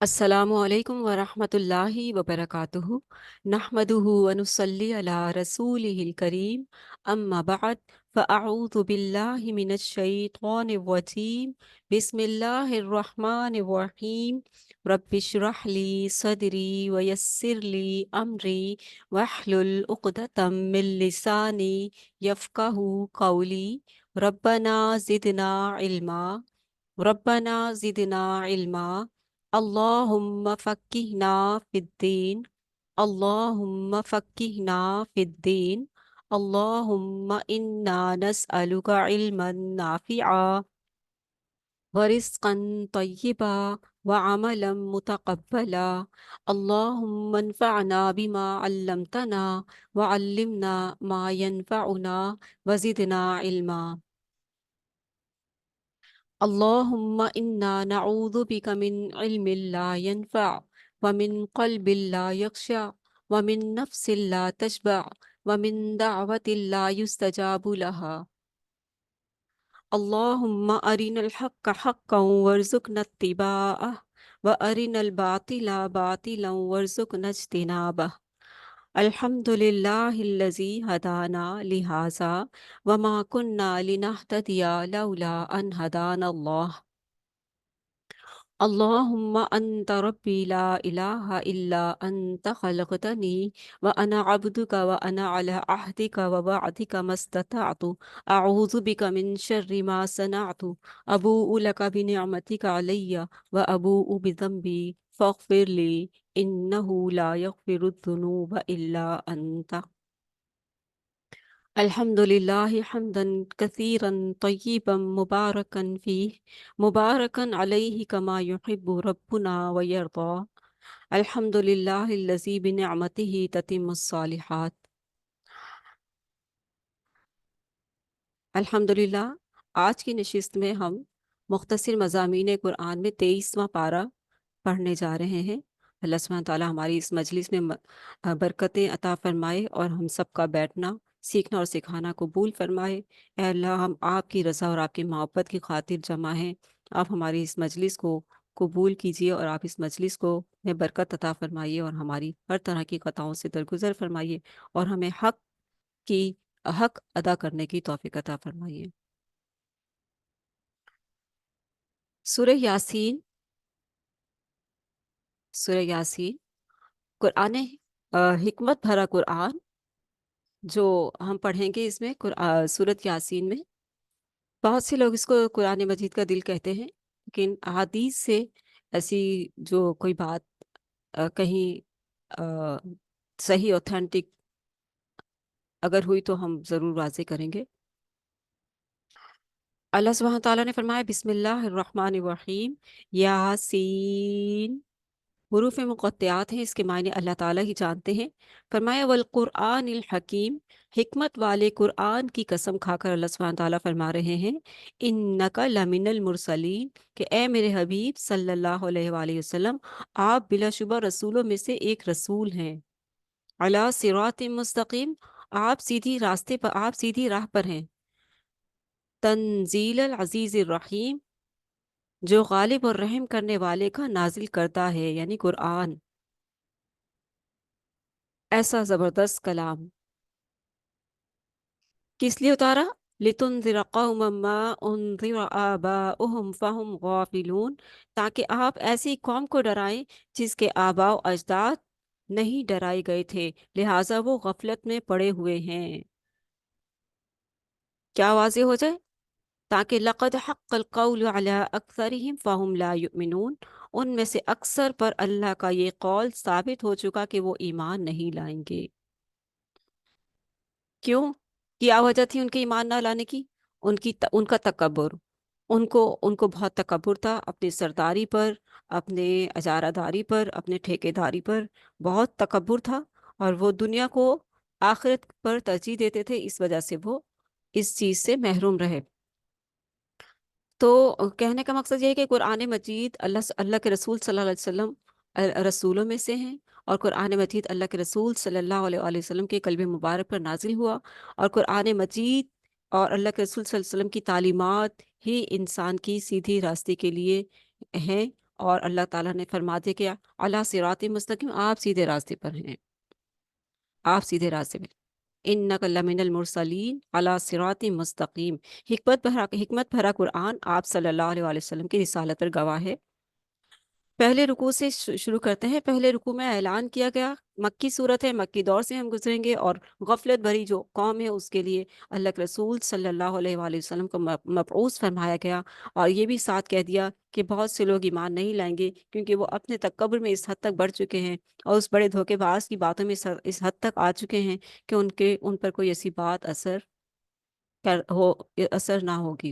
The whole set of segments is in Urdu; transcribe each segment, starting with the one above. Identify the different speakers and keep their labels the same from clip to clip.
Speaker 1: السلام علیکم ورحمۃ اللہ وبرکاتہ نحمدہ ونصلی علی رسولہ الکریم اما بعد فاعوذ باللہ من الشیطان الرجیم بسم اللہ الرحمن الرحیم رب اشرح لی صدری ویسر لی امری واحلل عقدۃ من لسانی یفقہوا قولی ربنا زدنا علما ربنا زدنا علما اللہم فقہنا فی الدین اللہم فقہنا فی الدین اللہم انا نسألک علما نافعا ورزقا طیبا وعملا متقبلا اللہم انفعنا بما علمتنا وعلمنا ما ينفعنا وزدنا علما اللہم انا نعوذ بک من علم لا ينفع ومن قلب لا يخشع ومن نفس لا تشبع ومن دعوة لا يستجاب لها اللہم ارنا الحق حقا وارزقنا اتباعه وارنا الباطل باطلا وارزقنا اجتنابه الحمد للہ الذی ہدانا لہذا وما كنا لنہتدی لولا ان ہدانا اللہ اللہم انت ربی لا الہ الا انت خلقتنی وانا عبدک وانا علی عہدک ووعدک ما استطعت اعوذ بک من شر ما صنعت ابوء لک بنعمتک علی وابوء بذنبی فاغفر لی انہ لا یغفر الذنوب الا انت الحمد للہ حمدا کثیرا طیبا مبارکا فیہ مبارکا علیہ کما یحب ربنا ویرضا الحمد للہ الذی بنعمتہ تتم الصالحات۔ الحمدللہ آج کی نشست میں ہم مختصر مضامین قرآن میں 23واں پارہ پڑھنے جا رہے ہیں۔ اللہ سبحانہ تعالیٰ ہماری اس مجلس میں برکتیں عطا فرمائے اور ہم سب کا بیٹھنا سیکھنا اور سکھانا قبول فرمائے۔ اے اللہ، ہم آپ کی رضا اور آپ کی محبت کی خاطر جمع ہیں۔ آپ ہماری اس مجلس کو قبول کیجیے اور آپ اس مجلس کو میں برکت عطا فرمائیے اور ہماری ہر طرح کی خطاؤں سے درگزر فرمائیے اور ہمیں حق ادا کرنے کی توفیق عطا فرمائیے۔ سورہ یاسین قرآن حکمت بھرا قرآن جو ہم پڑھیں گے اس میں سورۃ یاسین میں بہت سے لوگ اس کو قرآن مجید کا دل کہتے ہیں، لیکن احادیث سے ایسی جو کوئی بات کہیں صحیح اوتھینٹک اگر ہوئی تو ہم ضرور واضح کریں گے۔ اللہ سبحانہ تعالیٰ نے فرمایا بسم اللہ الرحمن الرحیم یاسین، حروف مقطعات ہیں، اس کے معنی اللہ تعالیٰ ہی جانتے ہیں۔ فرمایا والقرآن الحکیم، حکمت والے قرآن کی قسم کھا کر اللہ سبحانہ تعالیٰ فرما رہے ہیں انک لمن المرسلین، کہ اے میرے حبیب صلی اللہ علیہ وآلہ وسلم آپ بلا شبہ رسولوں میں سے ایک رسول ہیں۔ علی صراط مستقیم، آپ سیدھی راہ پر ہیں۔ تنزیل العزیز الرحیم، جو غالب اور رحم کرنے والے کا نازل کرتا ہے، یعنی قرآن۔ ایسا زبردست کلام کس لیے اتارا؟ لِتُنذِرَ قَوْمًا مَّا أُنذِرَ آبَاؤُهُمْ فَهُمْ غَافِلُونَ، تاکہ آپ ایسی قوم کو ڈرائیں جس کے آباء و اجداد نہیں ڈرائے گئے تھے، لہٰذا وہ غفلت میں پڑے ہوئے ہیں۔ کیا واضح ہو جائے؟ تاکہ لقد حق القول علی اکثرہم فہم لا یؤمنون، ان میں سے اکثر پر اللہ کا یہ قول ثابت ہو چکا کہ وہ ایمان نہیں لائیں گے۔ کیوں؟ کیا وجہ تھی ان کے ایمان نہ لانے کی؟ ان کا تکبر، ان کو بہت تکبر تھا اپنی سرداری پر، اپنے اجارہ داری پر، اپنے ٹھیکے داری پر بہت تکبر تھا، اور وہ دنیا کو آخرت پر ترجیح دیتے تھے، اس وجہ سے وہ اس چیز سے محروم رہے۔ تو کہنے کا مقصد یہ ہے کہ قرآن مجید اللہ کے رسول صلی اللہ علیہ وسلم رسولوں میں سے ہیں، اور قرآن مجید اللہ کے رسول صلی اللہ علیہ وآلہ وسلم کے قلب مبارک پر نازل ہوا، اور قرآن مجید اور اللہ کے رسول صلی اللہ علیہ وسلم کی تعلیمات ہی انسان کی سیدھی راستے کے لیے ہیں اور اللہ تعالیٰ نے فرما دیا کہ علی صراط مستقیم، آپ سیدھے راستے پر ہیں، آپ سیدھے راستے پر، انک لمن المرسلین علی صراط مستقیم۔ حکمت بھرا قرآن آپ صلی اللہ علیہ وآلہ وسلم کی رسالت پر گواہ ہے۔ پہلے رکوع سے شروع کرتے ہیں۔ پہلے رکوع میں اعلان کیا گیا، مکی صورت ہے، مکی دور سے ہم گزریں گے، اور غفلت بھری جو قوم ہے اس کے لیے اللہ کے رسول صلی اللہ علیہ وآلہ وسلم کو مبعوث فرمایا گیا، اور یہ بھی ساتھ کہہ دیا کہ بہت سے لوگ ایمان نہیں لائیں گے کیونکہ وہ اپنے تکبر میں اس حد تک بڑھ چکے ہیں اور اس بڑے دھوکے باز کی باتوں میں اس حد تک آ چکے ہیں کہ ان پر کوئی ایسی بات اثر نہ ہوگی۔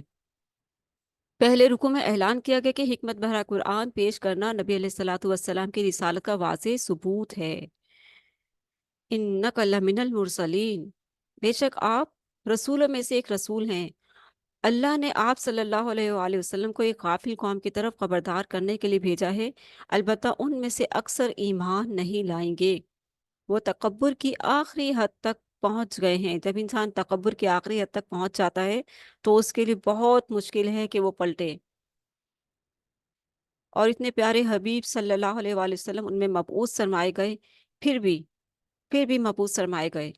Speaker 1: پہلے رکوع میں اعلان کیا گیا کہ حکمت بھرا قرآن پیش کرنا نبی علیہ الصلوۃ والسلام کی رسالت کا واضح ثبوت ہے۔ انک لمن المرسلین، بے شک آپ رسولوں میں سے ایک رسول ہیں۔ اللہ نے آپ صلی اللہ علیہ وآلہ وسلم کو ایک غافل قوم کی طرف خبردار کرنے کے لیے بھیجا ہے، البتہ ان میں سے اکثر ایمان نہیں لائیں گے۔ وہ تکبر کی آخری حد تک پہنچ گئے ہیں۔ جب انسان تکبر کی آخری حد تک پہنچ جاتا ہے تو اس کے لیے بہت مشکل ہے کہ وہ پلٹے، اور اتنے پیارے حبیب صلی اللہ علیہ وآلہ وسلم ان میں مبعوث فرمائے گئے، پھر بھی مبعوث فرمائے گئے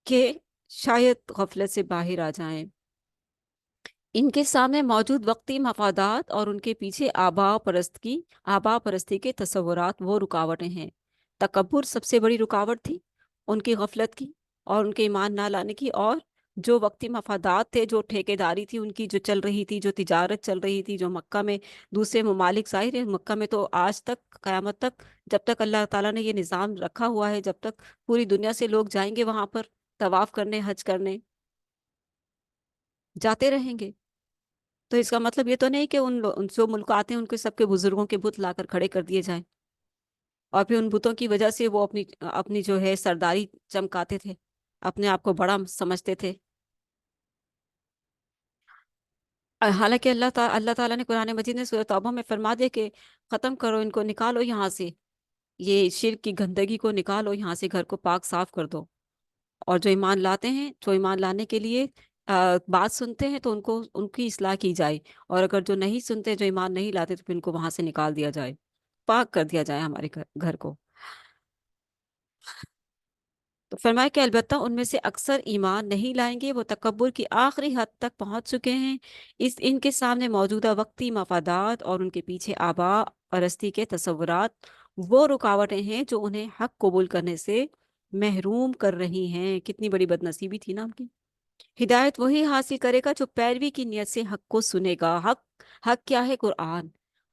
Speaker 1: کہ شاید غفلت سے باہر آ جائیں۔ ان کے سامنے موجود وقتی مفادات اور ان کے پیچھے آبا پرستی کے تصورات وہ رکاوٹیں ہیں۔ تکبر سب سے بڑی رکاوٹ تھی، ان کی غفلت کی اور ان کے ایمان نہ لانے کی، اور جو وقتی مفادات تھے، جو ٹھیکیداری تھی ان کی جو چل رہی تھی، جو تجارت چل رہی تھی، جو مکہ میں دوسرے ممالک، ظاہر ہے مکہ میں تو آج تک قیامت تک جب تک اللہ تعالیٰ نے یہ نظام رکھا ہوا ہے، جب تک پوری دنیا سے لوگ جائیں گے وہاں پر طواف کرنے، حج کرنے جاتے رہیں گے، تو اس کا مطلب یہ تو نہیں کہ ان جو ملک آتے ہیں ان کے سب کے بزرگوں کے بت لا کر کھڑے کر دیے جائیں، اور پھر ان بتوں کی وجہ سے وہ اپنی اپنی جو ہے سرداری چمکاتے تھے، اپنے آپ کو بڑا سمجھتے تھے۔ حالانکہ اللہ تعالیٰ نے قرآن مجید نے سورۃ توبہ میں فرما دیا کہ ختم کرو، ان کو نکالو یہاں سے، یہ شرک کی گندگی کو نکالو یہاں سے، گھر کو پاک صاف کر دو، اور جو ایمان لاتے ہیں، جو ایمان لانے کے لیے بات سنتے ہیں تو ان کی اصلاح کی جائے، اور اگر جو نہیں سنتے، جو ایمان نہیں لاتے، تو پھر ان کو وہاں سے نکال دیا جائے، پاک کر دیا جائے ہمارے گھر کو۔ تو فرمایا کہ البتہ ان میں سے اکثر ایمان نہیں لائیں گے، وہ تکبر کی آخری حد تک پہنچ چکے ہیں۔ ان کے سامنے موجودہ وقتی مفادات اور ان کے پیچھے آبا پرستی کے تصورات وہ رکاوٹیں ہیں جو انہیں حق قبول کرنے سے محروم کر رہی ہیں۔ کتنی بڑی بدنصیبی تھی نا ان کی۔ ہدایت وہی حاصل کرے گا جو پیروی کی نیت سے حق کو سنے گا۔ حق کیا ہے؟ قرآن۔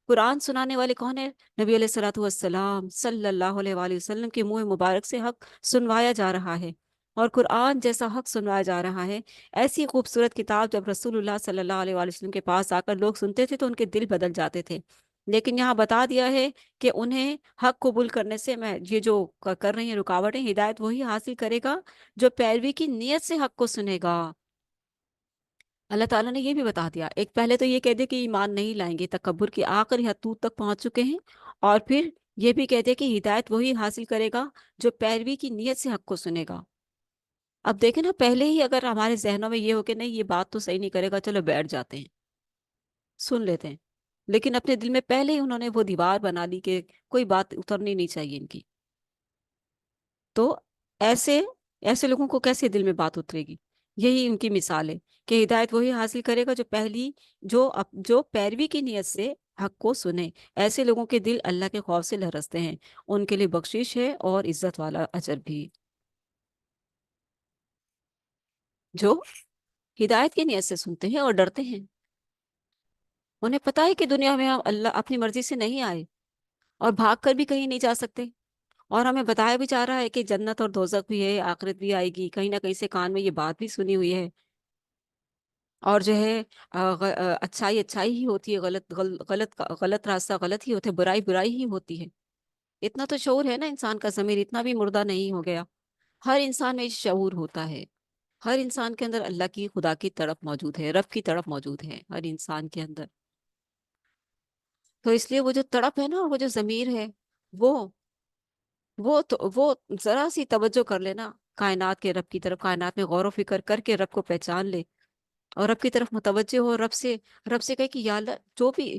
Speaker 1: قرآن سنانے والے کون ہیں؟ نبی علیہ الصلوۃ والسلام صلی اللہ علیہ وآلہ وسلم کے منہ مبارک سے حق سنوایا جا رہا ہے، اور قرآن جیسا حق سنوایا جا رہا ہے، ایسی خوبصورت کتاب جب رسول اللہ صلی اللہ علیہ وآلہ وسلم کے پاس آ کر لوگ سنتے تھے تو ان کے دل بدل جاتے تھے، لیکن یہاں بتا دیا ہے کہ انہیں حق قبول کرنے سے یہ جو کر رہی ہیں رکاوٹیں، ہدایت وہی حاصل کرے گا جو پیروی کی نیت سے حق کو سنے گا۔ اللہ تعالیٰ نے یہ بھی بتا دیا، ایک پہلے تو یہ کہہ دے کہ ایمان نہیں لائیں گے، تکبر کی آخری حدود تک پہنچ چکے ہیں، اور پھر یہ بھی کہہ دے کہ ہدایت وہی حاصل کرے گا جو پیروی کی نیت سے حق کو سنے گا۔ اب دیکھیں نا، پہلے ہی اگر ہمارے ذہنوں میں یہ ہو کہ نہیں یہ بات تو صحیح نہیں کرے گا، چلو بیٹھ جاتے ہیں، سن لیتے ہیں، لیکن اپنے دل میں پہلے ہی انہوں نے وہ دیوار بنا لی کہ کوئی بات اترنی نہیں چاہیے ان کی، تو ایسے ایسے لوگوں کو کیسے دل میں بات اترے گی؟ یہی ان کی مثال ہے کہ ہدایت وہی حاصل کرے گا جو پیروی کی نیت سے حق کو سنے۔ ایسے لوگوں کے دل اللہ کے خوف سے لرزتے ہیں، ان کے لیے بخشش ہے اور عزت والا اجر بھی۔ جو ہدایت کی نیت سے سنتے ہیں اور ڈرتے ہیں، انہیں پتہ ہے کہ دنیا میں ہم اللہ اپنی مرضی سے نہیں آئے اور بھاگ کر بھی کہیں نہیں جا سکتے، اور ہمیں بتایا بھی جا رہا ہے کہ جنت اور دوزخ بھی ہے، آخرت بھی آئے گی، کہیں نہ کہیں سے کان میں یہ بات بھی سنی ہوئی ہے، اور جو ہے اچھائی اچھائی ہی ہوتی ہے، غلط راستہ غلط ہی ہوتا ہے، برائی برائی ہی ہوتی ہے۔ اتنا تو شعور ہے نا انسان کا، ضمیر اتنا بھی مردہ نہیں ہو گیا، ہر انسان میں شعور ہوتا ہے، ہر انسان کے اندر اللہ کی، خدا کی طرف موجود ہے، رب کی طرف موجود ہے ہر انسان کے اندر، تو اس لیے وہ جو تڑپ ہے نا، وہ جو ضمیر ہے، وہ وہ ذرا سی توجہ کر لینا کائنات کے رب کی طرف، کائنات میں غور و فکر کر کے رب کو پہچان لے، اور رب کی طرف متوجہ ہو، رب سے کہے کہ یا اللہ، جو بھی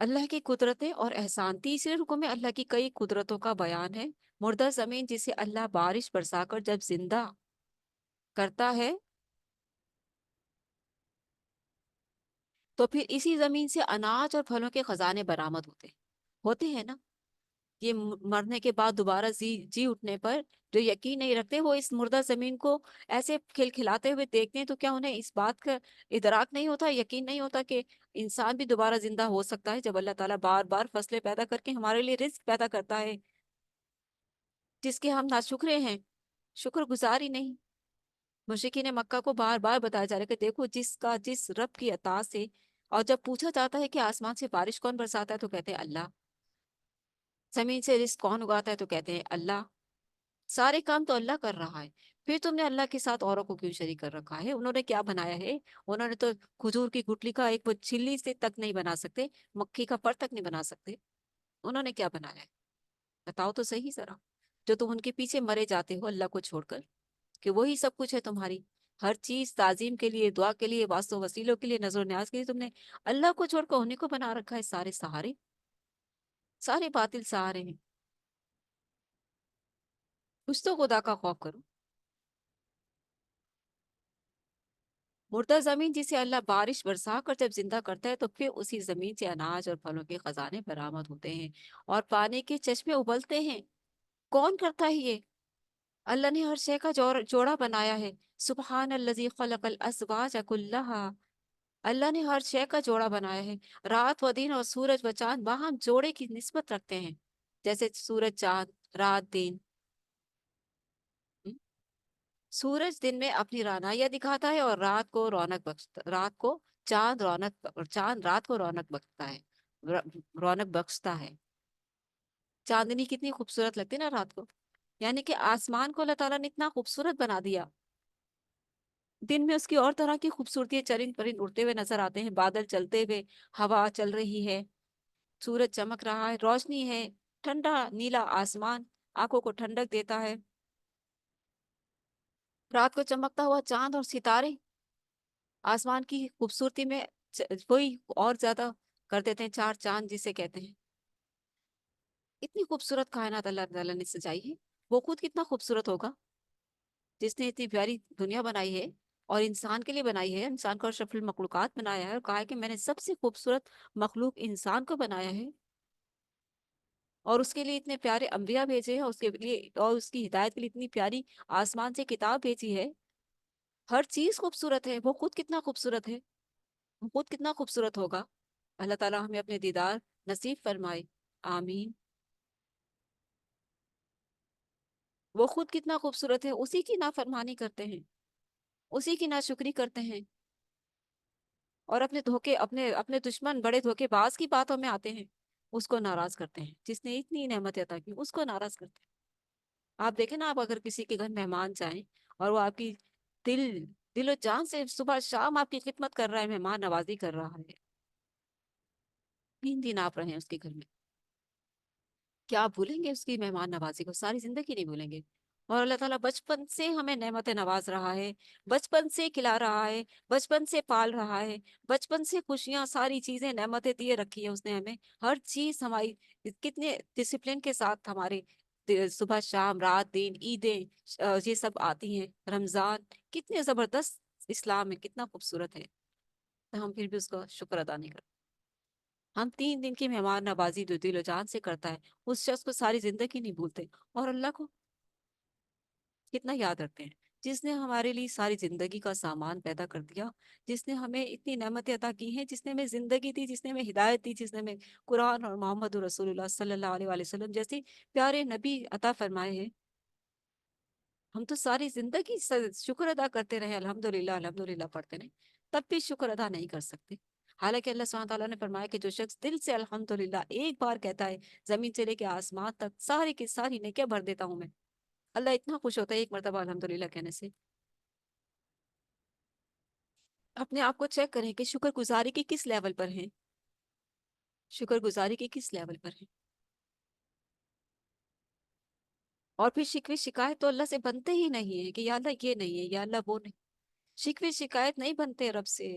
Speaker 1: اللہ کی قدرتیں اور احسان، تیسرے رکوع میں اللہ کی کئی قدرتوں کا بیان ہے۔ مردہ زمین جسے اللہ بارش برسا کر جب زندہ کرتا ہے تو پھر اسی زمین سے اناج اور پھلوں کے خزانے برآمد ہوتے ہیں نا۔ یہ مرنے کے بعد دوبارہ جی اٹھنے پر جو یقین نہیں رکھتے، وہ اس مردہ زمین کو ایسے کھلکھلاتے ہوئے دیکھتے ہیں، تو کیا انہیں اس بات کا ادراک نہیں ہوتا، یقین نہیں ہوتا کہ انسان بھی دوبارہ زندہ ہو سکتا ہے؟ جب اللہ تعالیٰ بار بار فصلیں پیدا کر کے ہمارے لیے رزق پیدا کرتا ہے، جس کے ہم ناشکرے ہیں، شکر گزار ہی نہیں۔ مشرکین مکہ کو بار بار بتایا جا رہا ہے کہ دیکھو، جس رب کی عطا سے، اور جب پوچھا جاتا ہے کہ آسمان سے بارش کون برساتا ہے تو کہتے ہیں اللہ، زمین سے رزق کون اگاتا ہے تو کہتے ہیں اللہ، سارے کام تو اللہ کر رہا ہے، پھر تم نے اللہ کے ساتھ اوروں کو کیوں شریک کر رکھا ہے؟ انہوں نے کیا بنایا ہے؟ انہوں نے تو کھجور کی گٹلی کا ایک وہ چھلی سے تک نہیں بنا سکتے، مکھی کا پر تک نہیں بنا سکتے، انہوں نے کیا بنایا ہے؟ بتاؤ تو صحیح ذرا، جو تم ان کے پیچھے مرے جاتے ہو اللہ کو چھوڑ کر، کہ وہی سب کچھ ہے تمہاری، ہر چیز تعظیم کے لیے، دعا کے لیے، واسطوں وسیلوں کے لیے، نظر و نیاز کے لیے، تم نے اللہ کو چھوڑ کر انہیں کو بنا رکھا ہے سارے سہارے، سارے باطل سہارے ہیں۔ کچھ تو خدا کا خوف کرو۔ مردہ زمین جسے اللہ بارش برسا کر جب زندہ کرتا ہے تو پھر اسی زمین سے اناج اور پھلوں کے خزانے برآمد ہوتے ہیں اور پانی کے چشمے ابلتے ہیں۔ کون کرتا ہے یہ؟ اللہ نے ہر شے کا جوڑا بنایا ہے۔ سبحان الذی خلق الازواج کلھا، اللہ نے ہر شے کا جوڑا بنایا ہے۔ رات و دن اور سورج و چاند باہم جوڑے کی نسبت رکھتے ہیں، جیسے سورج چاند، رات دن۔ سورج دن میں اپنی رعنائیاں دکھاتا ہے اور رات کو چاند رات کو رونق بخشتا ہے، رونق بخشتا ہے۔ چاندنی کتنی خوبصورت لگتی ہے نا رات کو، یعنی کہ آسمان کو اللہ تعالیٰ نے اتنا خوبصورت بنا دیا۔ دن میں اس کی اور طرح کی خوبصورتی ہے، چرند پرند اڑتے ہوئے نظر آتے ہیں، بادل چلتے ہوئے، ہوا چل رہی ہے، سورج چمک رہا ہے، روشنی ہے، ٹھنڈا نیلا آسمان آنکھوں کو ٹھنڈک دیتا ہے۔ رات کو چمکتا ہوا چاند اور ستارے آسمان کی خوبصورتی میں وہی اور زیادہ کر دیتے ہیں، چار چاند جسے کہتے ہیں۔ اتنی خوبصورت کائنات اللہ تعالیٰ نے سجائی ہے، وہ خود کتنا خوبصورت ہوگا جس نے اتنی پیاری دنیا بنائی ہے اور انسان کے لیے بنائی ہے، انسان کو اشرف المخلوقات بنایا ہے اور کہا ہے کہ میں نے سب سے خوبصورت مخلوق انسان کو بنایا ہے، اور اس کے لیے اتنے پیارے انبیاء بھیجے ہیں، اس کے لیے اور اس کی ہدایت کے لیے اتنی پیاری آسمان سے کتاب بھیجی ہے۔ ہر چیز خوبصورت ہے، وہ خود کتنا خوبصورت ہے، وہ خود کتنا خوبصورت ہوگا۔ اللہ تعالیٰ ہمیں اپنے دیدار نصیب فرمائے، آمین۔ وہ خود کتنا خوبصورت ہے، اسی کی نافرمانی کرتے ہیں، اسی کی ناشکری کرتے ہیں، اور اپنے دھوکے اپنے اپنے دشمن بڑے دھوکے باز کی باتوں میں آتے ہیں، اس کو ناراض کرتے ہیں جس نے اتنی نعمت عطا کی، اس کو ناراض کرتے ہیں۔ آپ دیکھیں نا، آپ اگر کسی کے گھر مہمان جائیں اور وہ آپ کی دل دل و جان سے صبح شام آپ کی خدمت کر رہا ہے، مہمان نوازی کر رہا ہے، 3 دن آپ رہیں اس کے گھر میں، کیا آپ بھولیں گے اس کی مہمان نوازی کو؟ ساری زندگی نہیں بھولیں گے۔ اور اللہ تعالیٰ بچپن سے ہمیں نعمتیں نواز رہا ہے، بچپن سے کھلا رہا ہے، بچپن سے پال رہا ہے، بچپن سے خوشیاں، ساری چیزیں، نعمتیں دیے رکھی ہیں اس نے ہمیں، ہر چیز ہماری کتنے ڈسپلن کے ساتھ ہمارے صبح شام رات دن عیدیں یہ سب آتی ہیں، رمضان، کتنے زبردست اسلام ہے، کتنا خوبصورت ہے، تو ہم پھر بھی اس کا شکر ادا نہیں کرتے۔ ہم 3 دن کی مہمان نوازی جو دل و جان سے کرتا ہے، اس شخص کو ساری زندگی نہیں بھولتے، اور اللہ کو کتنا یاد رکھتے ہیں، جس نے ہمارے لیے ساری زندگی کا سامان پیدا کر دیا، جس نے ہمیں اتنی نعمتیں عطا کی ہیں، جس نے ہمیں زندگی دی، جس نے ہمیں ہدایت دی، جس نے ہمیں قرآن اور محمد رسول اللہ صلی اللہ علیہ وآلہ وسلم جیسے پیارے نبی عطا فرمائے ہیں۔ ہم تو ساری زندگی شکر ادا کرتے رہے، الحمدللہ الحمدللہ پڑھتے رہے، تب بھی شکر ادا نہیں کر سکتے۔ حالانکہ اللہ سبحانہ تعالیٰ نے فرمایا کہ جو شخص دل سے الحمدللہ ایک بار کہتا ہے، زمین سے لے کے آسمان تک ساری کی ساری نیکیاں بھر دیتا ہوں میں۔ اللہ اتنا خوش ہوتا ہے ایک مرتبہ الحمدللہ کہنے سے۔ اپنے آپ کو چیک کریں کہ شکر گزاری کی کس لیول پر ہیں، شکر گزاری کی کس لیول پر ہیں۔ اور پھر شکوے شکایت تو اللہ سے بنتے ہی نہیں ہے کہ یا اللہ یہ نہیں ہے، یا اللہ وہ نہیں، شکوے شکایت نہیں بنتے رب سے۔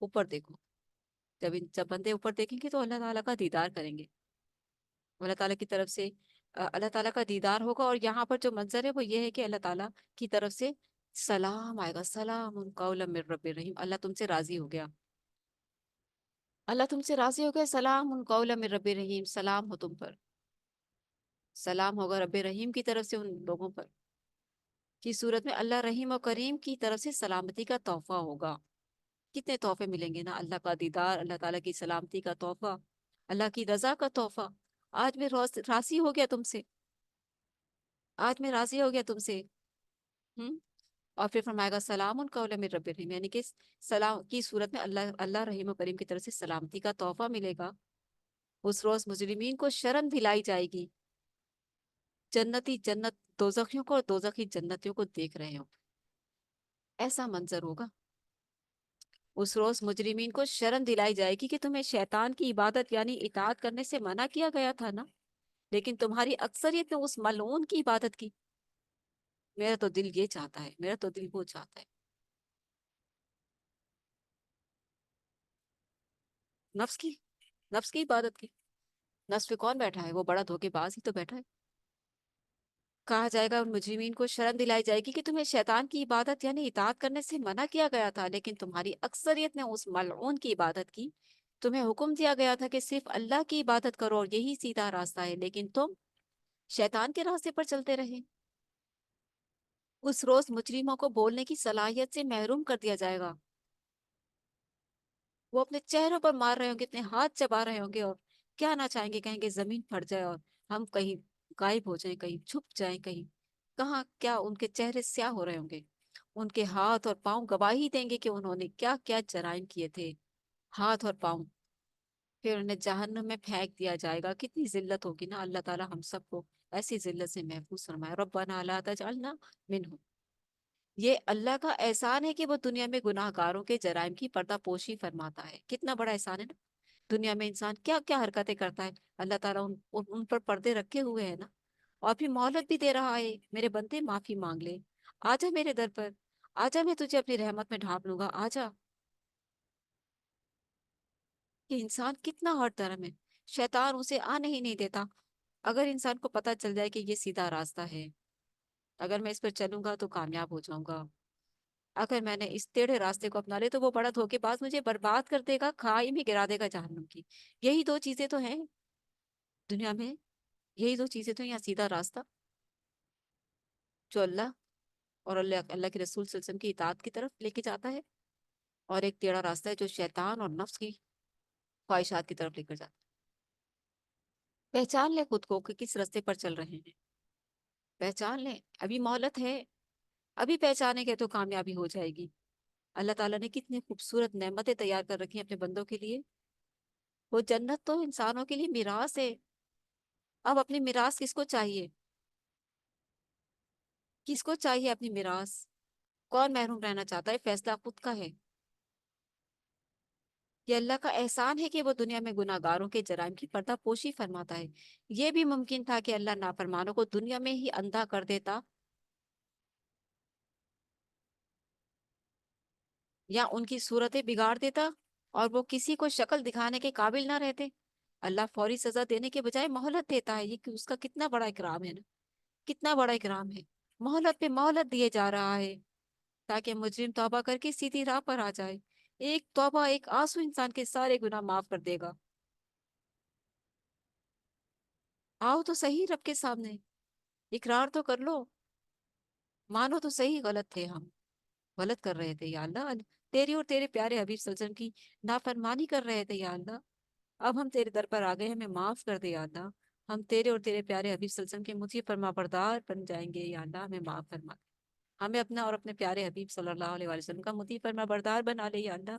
Speaker 1: اوپر دیکھو، جب بندے اوپر دیکھیں گے تو اللہ تعالیٰ کا دیدار کریں گے، اللہ تعالیٰ کی طرف سے اللہ تعالیٰ کا دیدار ہوگا، اور یہاں پر جو منظر ہے وہ یہ ہے کہ اللہ تعالیٰ کی طرف سے سلام آئے گا، سلام قولا من رب الرحیم، اللہ تم سے راضی ہو گیا، اللہ تم سے راضی ہو گیا، سلام قولا من رب الرحیم، سلام ہو تم پر، سلام ہوگا رب رحیم کی طرف سے ان لوگوں پر، کی صورت میں اللہ رحیم و کریم کی طرف سے سلامتی کا تحفہ ہوگا۔ کتنے تحفے ملیں گے نا، اللہ کا دیدار، اللہ تعالیٰ کی سلامتی کا تحفہ، اللہ کی رضا کا تحفہ۔ آج میں راضی ہو گیا تم سے، آج میں راضی ہو گیا تم سے۔ ہم اور پھر فرمائے گا سلام قولا من رب الرحیم، یعنی کہ سلام کی صورت میں اللہ اللہ رحیم و کریم کی طرف سے سلامتی کا تحفہ ملے گا۔ اس روز مجرمین کو شرم دلائی جائے گی، جنتی جنت دوزخیوں کو اور دوزخی جنتیوں کو دیکھ رہے ہوں، ایسا منظر ہوگا۔ اس روز مجرمین کو شرم دلائی جائے گی کہ تمہیں شیطان کی عبادت یعنی اطاعت کرنے سے منع کیا گیا تھا نا، لیکن تمہاری اکثریت نے اس ملعون کی عبادت کی۔ میرا تو دل یہ چاہتا ہے، میرا تو دل وہ چاہتا ہے، نفس کی نفس کی عبادت کی۔ نفس پہ کون بیٹھا ہے؟ وہ بڑا دھوکے باز ہی تو بیٹھا ہے۔ کہا جائے گا ان مجرمین کو شرم دلائی جائے گی کہ تمہیں شیطان کی عبادت یعنی اطاعت کرنے سے منع کیا گیا تھا، لیکن تمہاری اکثریت نے اس ملعون کی عبادت کی۔ تمہیں حکم دیا گیا تھا کہ صرف اللہ کی عبادت کرو اور یہی سیدھا راستہ ہے، لیکن تم شیطان کے راستے پر چلتے رہے۔ اس روز مجرموں کو بولنے کی صلاحیت سے محروم کر دیا جائے گا، وہ اپنے چہروں پر مار رہے ہوں گے، اپنے ہاتھ چبا رہے ہوں گے، اور کیا نہ چاہیں گے، کہیں گے زمین پھٹ جائے اور ہم کہیں غائب ہو جائیں، کہیں چھپ جائیں، کہیں کہاں کیا، ان کے چہرے سیاہ ہو رہے ہوں گے، ان کے ہاتھ اور پاؤں گواہی دیں گے کہ انہوں نے کیا کیا جرائم کیے تھے، ہاتھ اور پاؤں۔ پھر انہیں جہنم میں پھینک دیا جائے گا، کتنی ذلت ہوگی نا، اللہ تعالی ہم سب کو ایسی ذلت سے محفوظ فرمائے، ربنا لا تجعلنا منہم۔ یہ اللہ کا احسان ہے کہ وہ دنیا میں گناہ گاروں کے جرائم کی پردہ پوشی فرماتا ہے، کتنا بڑا احسان ہے نا۔ دنیا میں انسان کیا کیا حرکتیں کرتا ہے، اللہ تعالیٰ ان پر پردے رکھے ہوئے ہیں نا، اور پھر مہلت بھی دے رہا ہے، میرے بندے معافی مانگ لے، آجا میرے در پر، آجا میں تجھے اپنی رحمت میں ڈھانپ لوں گا، آجا۔ کہ انسان کتنا ہر درم ہے، شیطان اسے آنے ہی نہیں دیتا۔ اگر انسان کو پتا چل جائے کہ یہ سیدھا راستہ ہے، اگر میں اس پر چلوں گا تو کامیاب ہو جاؤں گا، اگر میں نے اس ٹیڑھے راستے کو اپنا لے تو وہ بڑا دھوکے باز مجھے برباد کر دے گا، کھائی میں گرا دے گا جہنم کی۔ یہی دو چیزیں تو ہیں دنیا میں، یہی دو چیزیں تو ہیں، یا سیدھا راستہ جو اللہ اور اللہ کے رسول صلی اللہ علیہ وسلم کی اطاعت کی طرف لے کے جاتا ہے، اور ایک ٹیڑھا راستہ ہے جو شیطان اور نفس کی خواہشات کی طرف لے کر جاتا ہے۔ پہچان لیں خود کو کہ کس راستے پر چل رہے ہیں، پہچان لیں، ابھی مہلت ہے، ابھی پہچانے گے تو کامیابی ہو جائے گی۔ اللہ تعالیٰ نے کتنے خوبصورت نعمتیں تیار کر رکھی ہیں اپنے بندوں کے لیے، وہ جنت تو انسانوں کے لیے میراث ہے۔ اب اپنی میراث کس کو چاہیے، کس کو چاہیے اپنی میراث؟ کون محروم رہنا چاہتا ہے؟ فیصلہ خود کا ہے۔ یہ اللہ کا احسان ہے کہ وہ دنیا میں گناہ گاروں کے جرائم کی پردہ پوشی فرماتا ہے۔ یہ بھی ممکن تھا کہ اللہ نافرمانوں کو دنیا میں ہی اندھا کر دیتا، یا ان کی صورتیں بگاڑ دیتا اور وہ کسی کو شکل دکھانے کے قابل نہ رہتے۔ اللہ فوری سزا دینے کے بجائے مہلت دیتا ہے، یہ کہ اس کا کتنا بڑا اکرام ہے نا، کتنا بڑا اکرام ہے، مہلت پہ مہلت دیے جا رہا ہے تاکہ مجرم توبہ کر کے سیدھی راہ پر آ جائے۔ ایک توبہ، ایک آنسو انسان کے سارے گناہ معاف کر دے گا۔ آؤ تو صحیح رب کے سامنے، اقرار تو کر لو، مانو تو صحیح غلط تھے ہم، غلط کر رہے تھے یا اللہ، تیری اور تیرے پیارے حبیب صلی اللہ علیہ وسلم کی نافرمانی کر رہے تھے یا اللہ، اب ہم تیرے در پر آ گئے، ہمیں معاف کر دے یا اللہ، ہم تیرے اور تیرے پیارے حبیب صلی اللہ علیہ وسلم کے مطیع فرما بردار بن جائیں گے یا اللہ، ہمیں معاف فرما دے، ہمیں اپنا اور اپنے پیارے حبیب صلی اللہ علیہ وآلہ وسلم کا مطیع فرما بردار بنا لے یا اللہ۔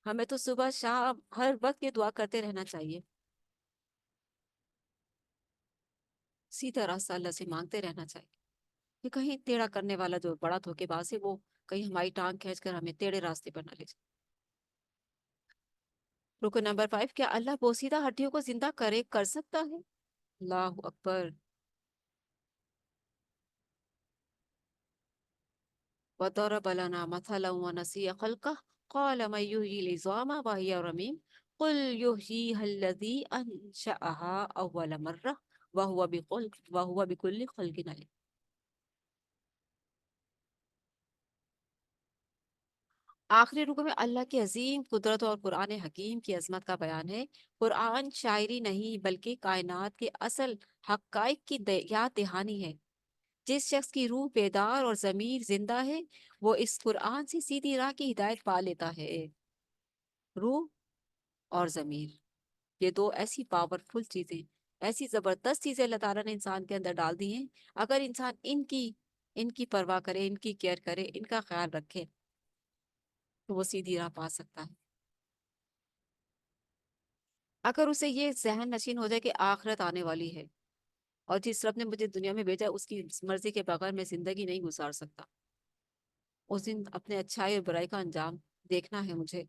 Speaker 1: ہمیں تو صبح شام ہر وقت یہ دعا کرتے رہنا چاہیے، سیدھا راستہ اللہ سے مانگتے رہنا چاہیے، کہ کہیں ٹیڑھا کرنے والا جو بڑا دھوکے باز ہے وہ کہیں ہماری ٹانگ کھینچ کر ہمیں ٹیڑھے راستے پر نہ لے جائے۔ رکن نمبر 5، کیا اللہ بوسیدہ ہڈیوں کو زندہ کر سکتا ہے؟ اللہ اکبر۔ وَضَرَبَ لَنَا مَثَلًا وَنَسِيَ خَلْقَهُ قال من يحيي العظام وهي رميم قل يحييها الذي انشأها اول مرة وهو بكل خلق عليم۔ آخری رکو میں اللہ کی عظیم قدرت اور قرآن حکیم کی عظمت کا بیان ہے۔ قرآن شاعری نہیں بلکہ کائنات کے اصل حقائق کی یاد دہانی ہے۔ جس شخص کی روح بیدار اور ضمیر زندہ ہے وہ اس قرآن سے سیدھی راہ کی ہدایت پا لیتا ہے۔ روح اور ضمیر، یہ دو ایسی پاورفل چیزیں، ایسی زبردست چیزیں اللہ تعالیٰ نے انسان کے اندر ڈال دی ہیں۔ اگر انسان ان کی پرواہ کرے، ان کی کیئر کرے، ان کا خیال رکھے تو وہ سیدھی راہ پا سکتا ہے۔ اگر اسے یہ ذہن نشین ہو جائے کہ آخرت آنے والی ہے اور جس رب نے مجھے دنیا میں بھیجا اس کی مرضی کے بغیر میں زندگی نہیں گزار سکتا، اس دن اپنے اچھائی اور برائی کا انجام دیکھنا ہے مجھے،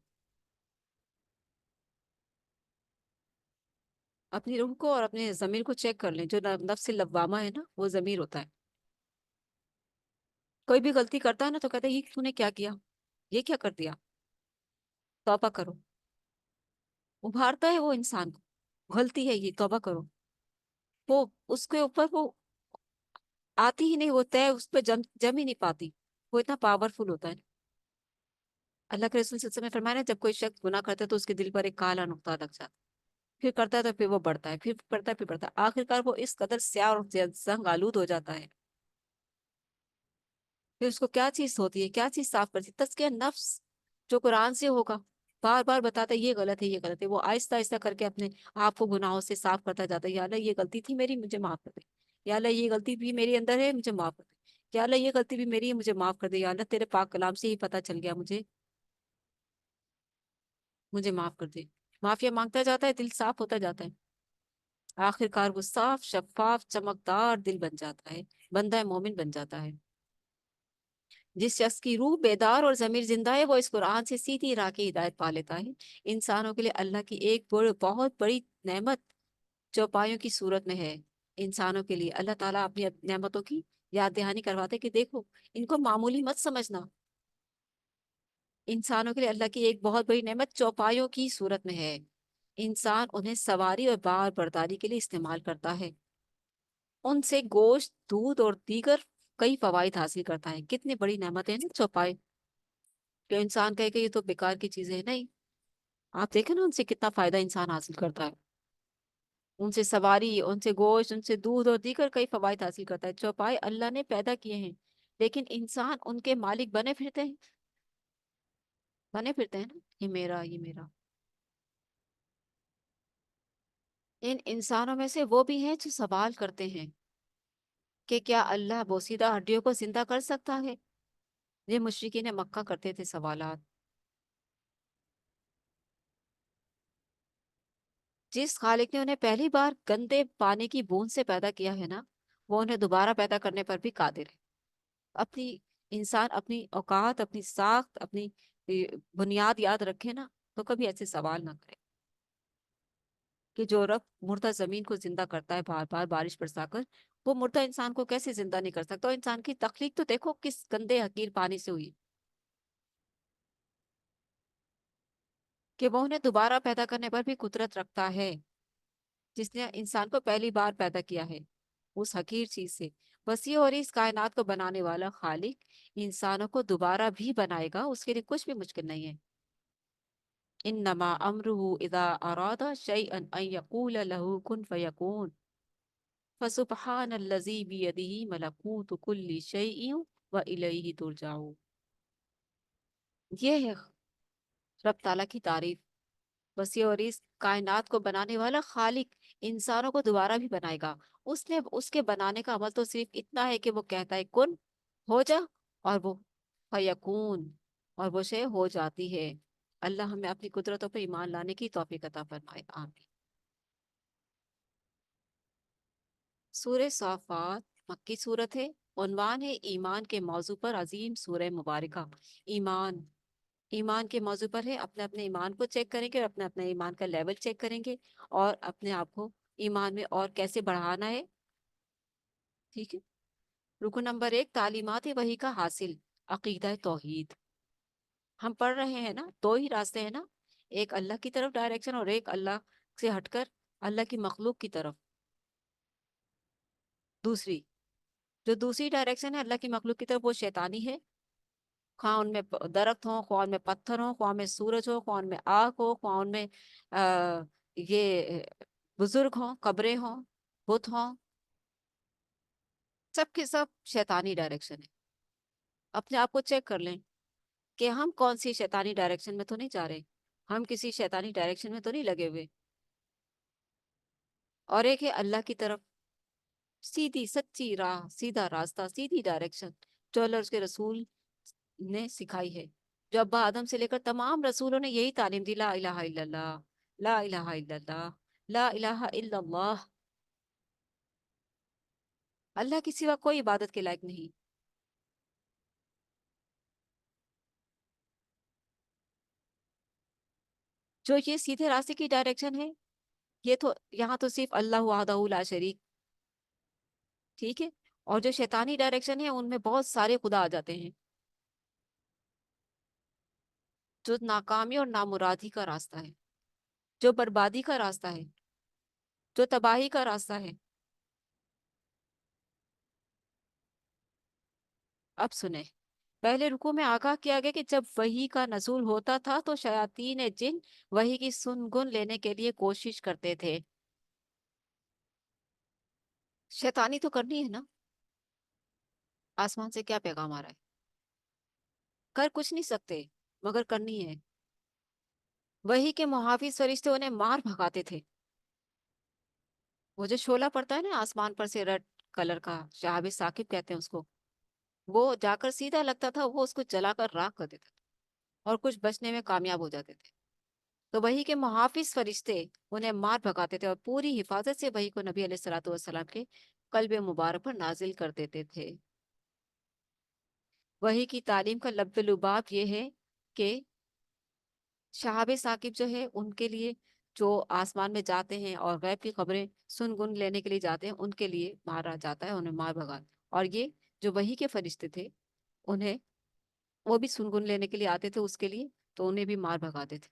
Speaker 1: اپنی روح کو اور اپنے ضمیر کو چیک کر لیں۔ جو نفس لوامہ ہے نا، وہ ضمیر ہوتا ہے۔ کوئی بھی غلطی کرتا ہے نا تو کہتا ہے یہ تو نے کیا کیا، یہ کیا کر دیا، توبہ کرو۔ ابھارتا ہے وہ انسان کو، غلطی ہے یہ، توبہ کرو۔ وہ اس کے اوپر وہ آتی ہی نہیں، وہ طے اس پہ جم ہی نہیں پاتی، وہ اتنا پاورفل ہوتا ہے۔ اللہ کے رسول صلی اللہ علیہ وسلم نے فرمایا نا، جب کوئی شخص گناہ کرتا ہے تو اس کے دل پر ایک کالا نقطہ لگ جاتا ہے، پھر کرتا ہے تو پھر وہ بڑھتا ہے، پھر بڑھتا ہے، پھر بڑھتا ہے، آخر کار وہ اس قدر سیاہ اور زنگ آلود ہو جاتا ہے۔ پھر اس کو کیا چیز ہوتی ہے، کیا چیز صاف کرتی ہے؟ تزکیہ نفس، جو قرآن سے ہوگا، بار بار بتاتا ہے یہ غلط ہے، یہ غلط ہے، وہ آہستہ آہستہ کر کے اپنے آپ کو گناہوں سے صاف کرتا جاتا ہے۔ یا اللہ یہ غلطی تھی میری، مجھے معاف کر دے۔ یا اللہ یہ غلطی بھی میری اندر ہے، مجھے معاف کر دے۔ یا اللہ یہ غلطی بھی میری ہے، مجھے معاف کر دے۔ یا اللہ تیرے پاک کلام سے ہی پتہ چل گیا مجھے معاف کر دے۔ معافیا مانگتا جاتا ہے، دل صاف ہوتا جاتا ہے، آخر کار وہ صاف شفاف چمکدار دل بن جاتا ہے، بندہ مومن بن جاتا ہے۔ جس شخص کی روح بیدار اور ضمیر زندہ ہے وہ اس قرآن سے سیدھی راہ کی ہدایت پا لیتا ہے۔ انسانوں کے لیے اللہ کی ایک بہت بڑی نعمت چوپایوں کی صورت میں ہے۔ انسانوں کے لیے اللہ تعالیٰ اپنی نعمتوں کی یاد دہانی کرواتے کہ دیکھو ان کو معمولی مت سمجھنا۔ انسانوں کے لیے اللہ کی ایک بہت بڑی نعمت چوپایوں کی صورت میں ہے۔ انسان انہیں سواری اور بار برداری کے لیے استعمال کرتا ہے۔ ان سے گوشت، دودھ اور دیگر کئی فوائد حاصل کرتا ہے۔ کتنی بڑی نعمت ہے نا چوپائے، کہ انسان کہے کہ یہ تو بیکار کی چیزیں ہیں، نہیں، آپ دیکھیں نا ان سے کتنا فائدہ انسان حاصل کرتا ہے۔ ان سے سواری، ان سے گوشت، ان سے دودھ اور دیگر کئی فوائد حاصل کرتا ہے۔ چوپائے اللہ نے پیدا کیے ہیں لیکن انسان ان کے مالک بنے پھرتے ہیں نا، یہ میرا، یہ میرا۔ ان انسانوں میں سے وہ بھی ہیں جو سوال کرتے ہیں کہ کیا اللہ بوسیدہ ہڈیوں کو زندہ کر سکتا ہے؟ یہ مشرکین مکہ کرتے تھے سوالات۔ جس خالق نے انہیں پہلی بار گندے پانی کی بوند سے پیدا کیا ہے نا، وہ انہیں دوبارہ پیدا کرنے پر بھی قادر ہے۔ اپنی انسان اپنی اوقات، اپنی ساخت، اپنی بنیاد یاد رکھے نا تو کبھی ایسے سوال نہ کرے کہ جو رب مردہ زمین کو زندہ کرتا ہے بار بار بارش برسا کر، وہ مردہ انسان کو کیسے زندہ نہیں کر سکتا؟ اور انسان کی تخلیق تو دیکھو کس گندے حقیر پانی سے ہوئی، کہ وہ انہیں دوبارہ پیدا کرنے پر بھی قدرت رکھتا ہے۔ جس نے انسان کو پہلی بار پیدا کیا ہے اس حقیر چیز سے، وسیع اور اس کائنات کو بنانے والا خالق انسانوں کو دوبارہ بھی بنائے گا، اس کے لیے کچھ بھی مشکل نہیں ہے۔ انما امرہ اذا اراد شیئا ان یقول له کن فیکون فسبحان الذی بیدہ ملکوت کل شیء والیہ ترجعون۔ یہ ہے رب تعالیٰ کی تعریف، وسیع اور اس کائنات کو بنانے والا خالق انسانوں کو دوبارہ بھی بنائے گا۔ اس کے بنانے کا عمل تو صرف اتنا ہے کہ وہ کہتا ہے کن، ہو جا، اور وہ فیکون، اور وہ شے ہو جاتی ہے۔ اللہ ہمیں اپنی قدرتوں پر ایمان لانے کی توفیق عطا فرمائے، آمین۔ سورہ صافات مکی صورت ہے، عنوان ہے ایمان کے موضوع پر عظیم سورہ مبارکہ۔ ایمان، ایمان کے موضوع پر ہے۔ اپنے اپنے ایمان کو چیک کریں گے اور اپنے اپنے ایمان کا لیول چیک کریں گے اور اپنے آپ کو ایمان میں اور کیسے بڑھانا ہے، ٹھیک ہے۔ رکن نمبر 1، تعلیمات وحی کا حاصل، عقیدہ توحید۔ ہم پڑھ رہے ہیں نا، دو ہی راستے ہیں نا، ایک اللہ کی طرف ڈائریکشن اور ایک اللہ سے ہٹ کر اللہ کی مخلوق کی طرف دوسری۔ جو دوسری ڈائریکشن ہے اللہ کی مخلوق کی طرف، وہ شیطانی ہے، خواہ ان میں درخت ہوں، خواہ ان میں پتھر ہوں، خواہ ان میں سورج ہو، خواہ ان میں آگ ہو، خواہ ان میں یہ بزرگ ہوں، قبریں ہوں، بت ہوں، سب کے سب شیطانی ڈائریکشن ہے۔ اپنے آپ کو چیک کر لیں کہ ہم کون سی شیطانی ڈائریکشن میں تو نہیں جا رہے، ہم کسی شیطانی ڈائریکشن میں تو نہیں لگے ہوئے۔ اور ایک ہے اللہ کی طرف، سیدھی سچی راہ، سیدھا راستہ، سیدھی ڈائریکشن جو اللہ اس کے رسول نے سکھائی ہے، جو ابا آدم سے لے کر تمام رسولوں نے یہی تعلیم دی، لا الہ الا اللہ، لا الہ الا اللہ، لا الہ الا اللہ، اللہ کے سوا کوئی عبادت کے لائق نہیں۔ جو یہ سیدھے راستے کی ڈائریکشن ہے، یہ تو یہاں تو صرف اللہ وحدہ لا شریک، ٹھیک ہے، اور جو شیطانی ڈائریکشن ہے ان میں بہت سارے خدا آ جاتے ہیں، جو ناکامی اور نامرادی کا راستہ ہے، جو بربادی کا راستہ ہے، جو تباہی کا راستہ ہے۔ اب سنیں، پہلے رکوع میں آگاہ کیا گیا کہ جب وحی کا نزول ہوتا تھا تو شیاطین جن وحی کی سن گن لینے کے لیے کوشش کرتے تھے۔ شیطانی تو کرنی ہے نا، آسمان سے کیا پیغام آ رہا ہے؟ کر کچھ نہیں سکتے مگر کرنی ہے۔ وحی کے محافظ فرشتے انہیں مار بھگاتے تھے۔ وہ جو شعلہ پڑتا ہے نا آسمان پر سے، ریڈ کلر کا، شہاب ثاقب کہتے ہیں اس کو، وہ جا کر سیدھا لگتا تھا، وہ اس کو جلا کر راکھ کر دیتا تھا اور کچھ بچنے میں کامیاب ہو جاتے تھے۔ تو وحی کے محافظ فرشتے انہیں مار بھگاتے تھے اور پوری حفاظت سے وحی کو نبی علیہ الصلوۃ والسلام کے قلب مبارک پر نازل کر دیتے تھے۔ وحی کی تعلیم کا لب لباب یہ ہے کہ شہاب ثاقب جو ہے ان کے لیے، جو آسمان میں جاتے ہیں اور غیب کی خبریں سن گن لینے کے لیے جاتے ہیں، ان کے لیے مارا جاتا ہے، انہیں مار بھگا۔ اور یہ جو وحی کے فرشتے تھے، انہیں وہ بھی سن گن لینے کے لیے آتے تھے اس کے لیے، تو انہیں بھی مار بھگاتے تھے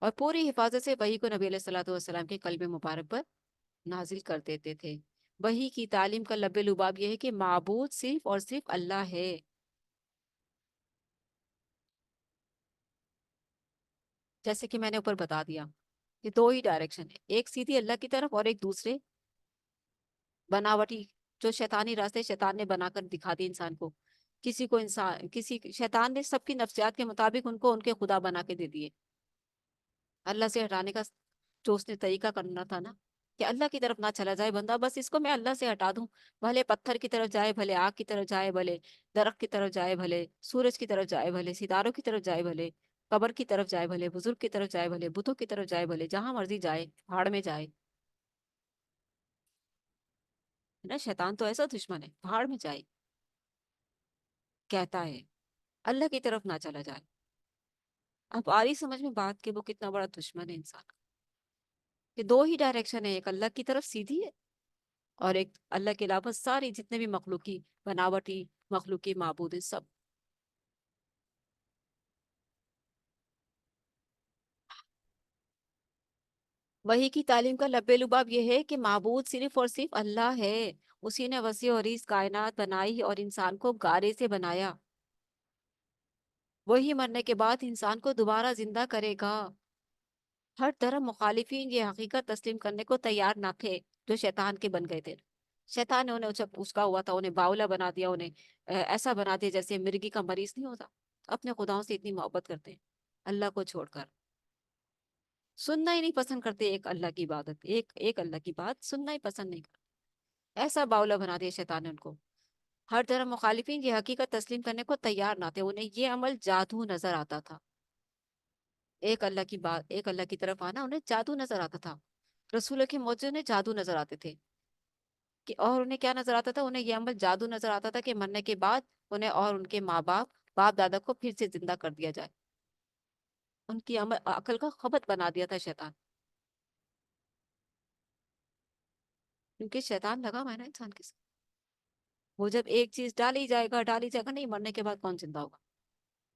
Speaker 1: اور پوری حفاظت سے وحی کو نبی علیہ الصلوۃ والسلام کے قلب مبارک پر نازل کر دیتے تھے۔ وحی کی تعلیم کا لب لباب یہ ہے کہ معبود صرف اور صرف اللہ ہے۔ جیسے کہ میں نے اوپر بتا دیا، یہ دو ہی ڈائریکشن ہے، ایک سیدھی اللہ کی طرف اور ایک دوسرے بناوٹی، جو شیطانی راستے شیطان نے بنا کر دکھا دی انسان کو۔ کسی کو انسان، کسی شیطان نے سب کی نفسیات کے مطابق ان کے خدا بنا کے دے دیے۔ اللہ سے ہٹانے کا جو اس نے طریقہ کرنا تھا نا، کہ اللہ کی طرف نہ چلا جائے بندہ، بس اس کو میں اللہ سے ہٹا دوں، بھلے پتھر کی طرف جائے، بھلے آگ کی طرف جائے، بھلے درخت کی طرف جائے، بھلے سورج کی طرف جائے، بھلے ستاروں کی طرف جائے، بھلے قبر کی طرف جائے، بھلے بزرگ کی طرف جائے، بھلے بتوں کی طرف جائے، بھلے جہاں مرضی جائے، پہاڑ میں جائے نا، شیطان تو ایسا دشمن ہے، پہاڑ میں جائے کہتا ہے، اللہ کی طرف نہ چلا جائے۔ اب آ رہی سمجھ میں بات کہ وہ کتنا بڑا دشمن ہے انسان کا، کہ دو ہی ڈائریکشن ہے، ایک اللہ کی طرف سیدھی ہے، اور ایک اللہ کے علاوہ ساری جتنے بھی مخلوقی بناوٹی مخلوقی معبود ہیں سب۔ وحی کی تعلیم کا لب لباب یہ ہے کہ معبود صرف اور صرف اللہ ہے، اسی نے وسیع و عریض کائنات بنائی اور انسان کو گارے سے بنایا، وہی مرنے کے بعد انسان کو دوبارہ زندہ کرے گا۔ ہر طرح مخالفین یہ حقیقت تسلیم کرنے کو تیار نہ تھے، جو شیطان کے بن گئے تھے۔ شیطان نے انہیں اس کا ہوا تھا، انہیں باولا بنا دیا، انہیں ایسا بنا دیا جیسے مرغی کا مریض نہیں ہوتا۔ اپنے خداؤں سے اتنی محبت کرتے ہیں، اللہ کو چھوڑ کر سننا ہی نہیں پسند کرتے، ایک اللہ کی عبادت، ایک اللہ کی بات سننا ہی پسند نہیں کرتے، ایسا باولا بنا دیا شیطان نے ان کو۔ ہر طرح مخالفین یہ حقیقت تسلیم کرنے کو تیار نہ تھے، انہیں یہ عمل جادو نظر آتا تھا۔ ایک اللہ کی بات، ایک اللہ کی طرف آنا انہیں جادو نظر آتا تھا۔ رسولوں کے معجزے انہیں جادو نظر آتے تھے کہ، اور انہیں کیا نظر آتا تھا؟ انہیں یہ عمل جادو نظر آتا تھا کہ مرنے کے بعد انہیں اور ان کے ماں باپ، باپ دادا کو پھر سے زندہ کر دیا جائے۔ ان کی عقل کا خبت بنا دیا تھا شیطان، کیونکہ شیطان لگا ہوا ہے نا انسان کے ساتھ۔ وہ جب ایک چیز ڈالی جائے گا، ڈالی جائے گا، نہیں مرنے کے بعد کون زندہ ہوگا؟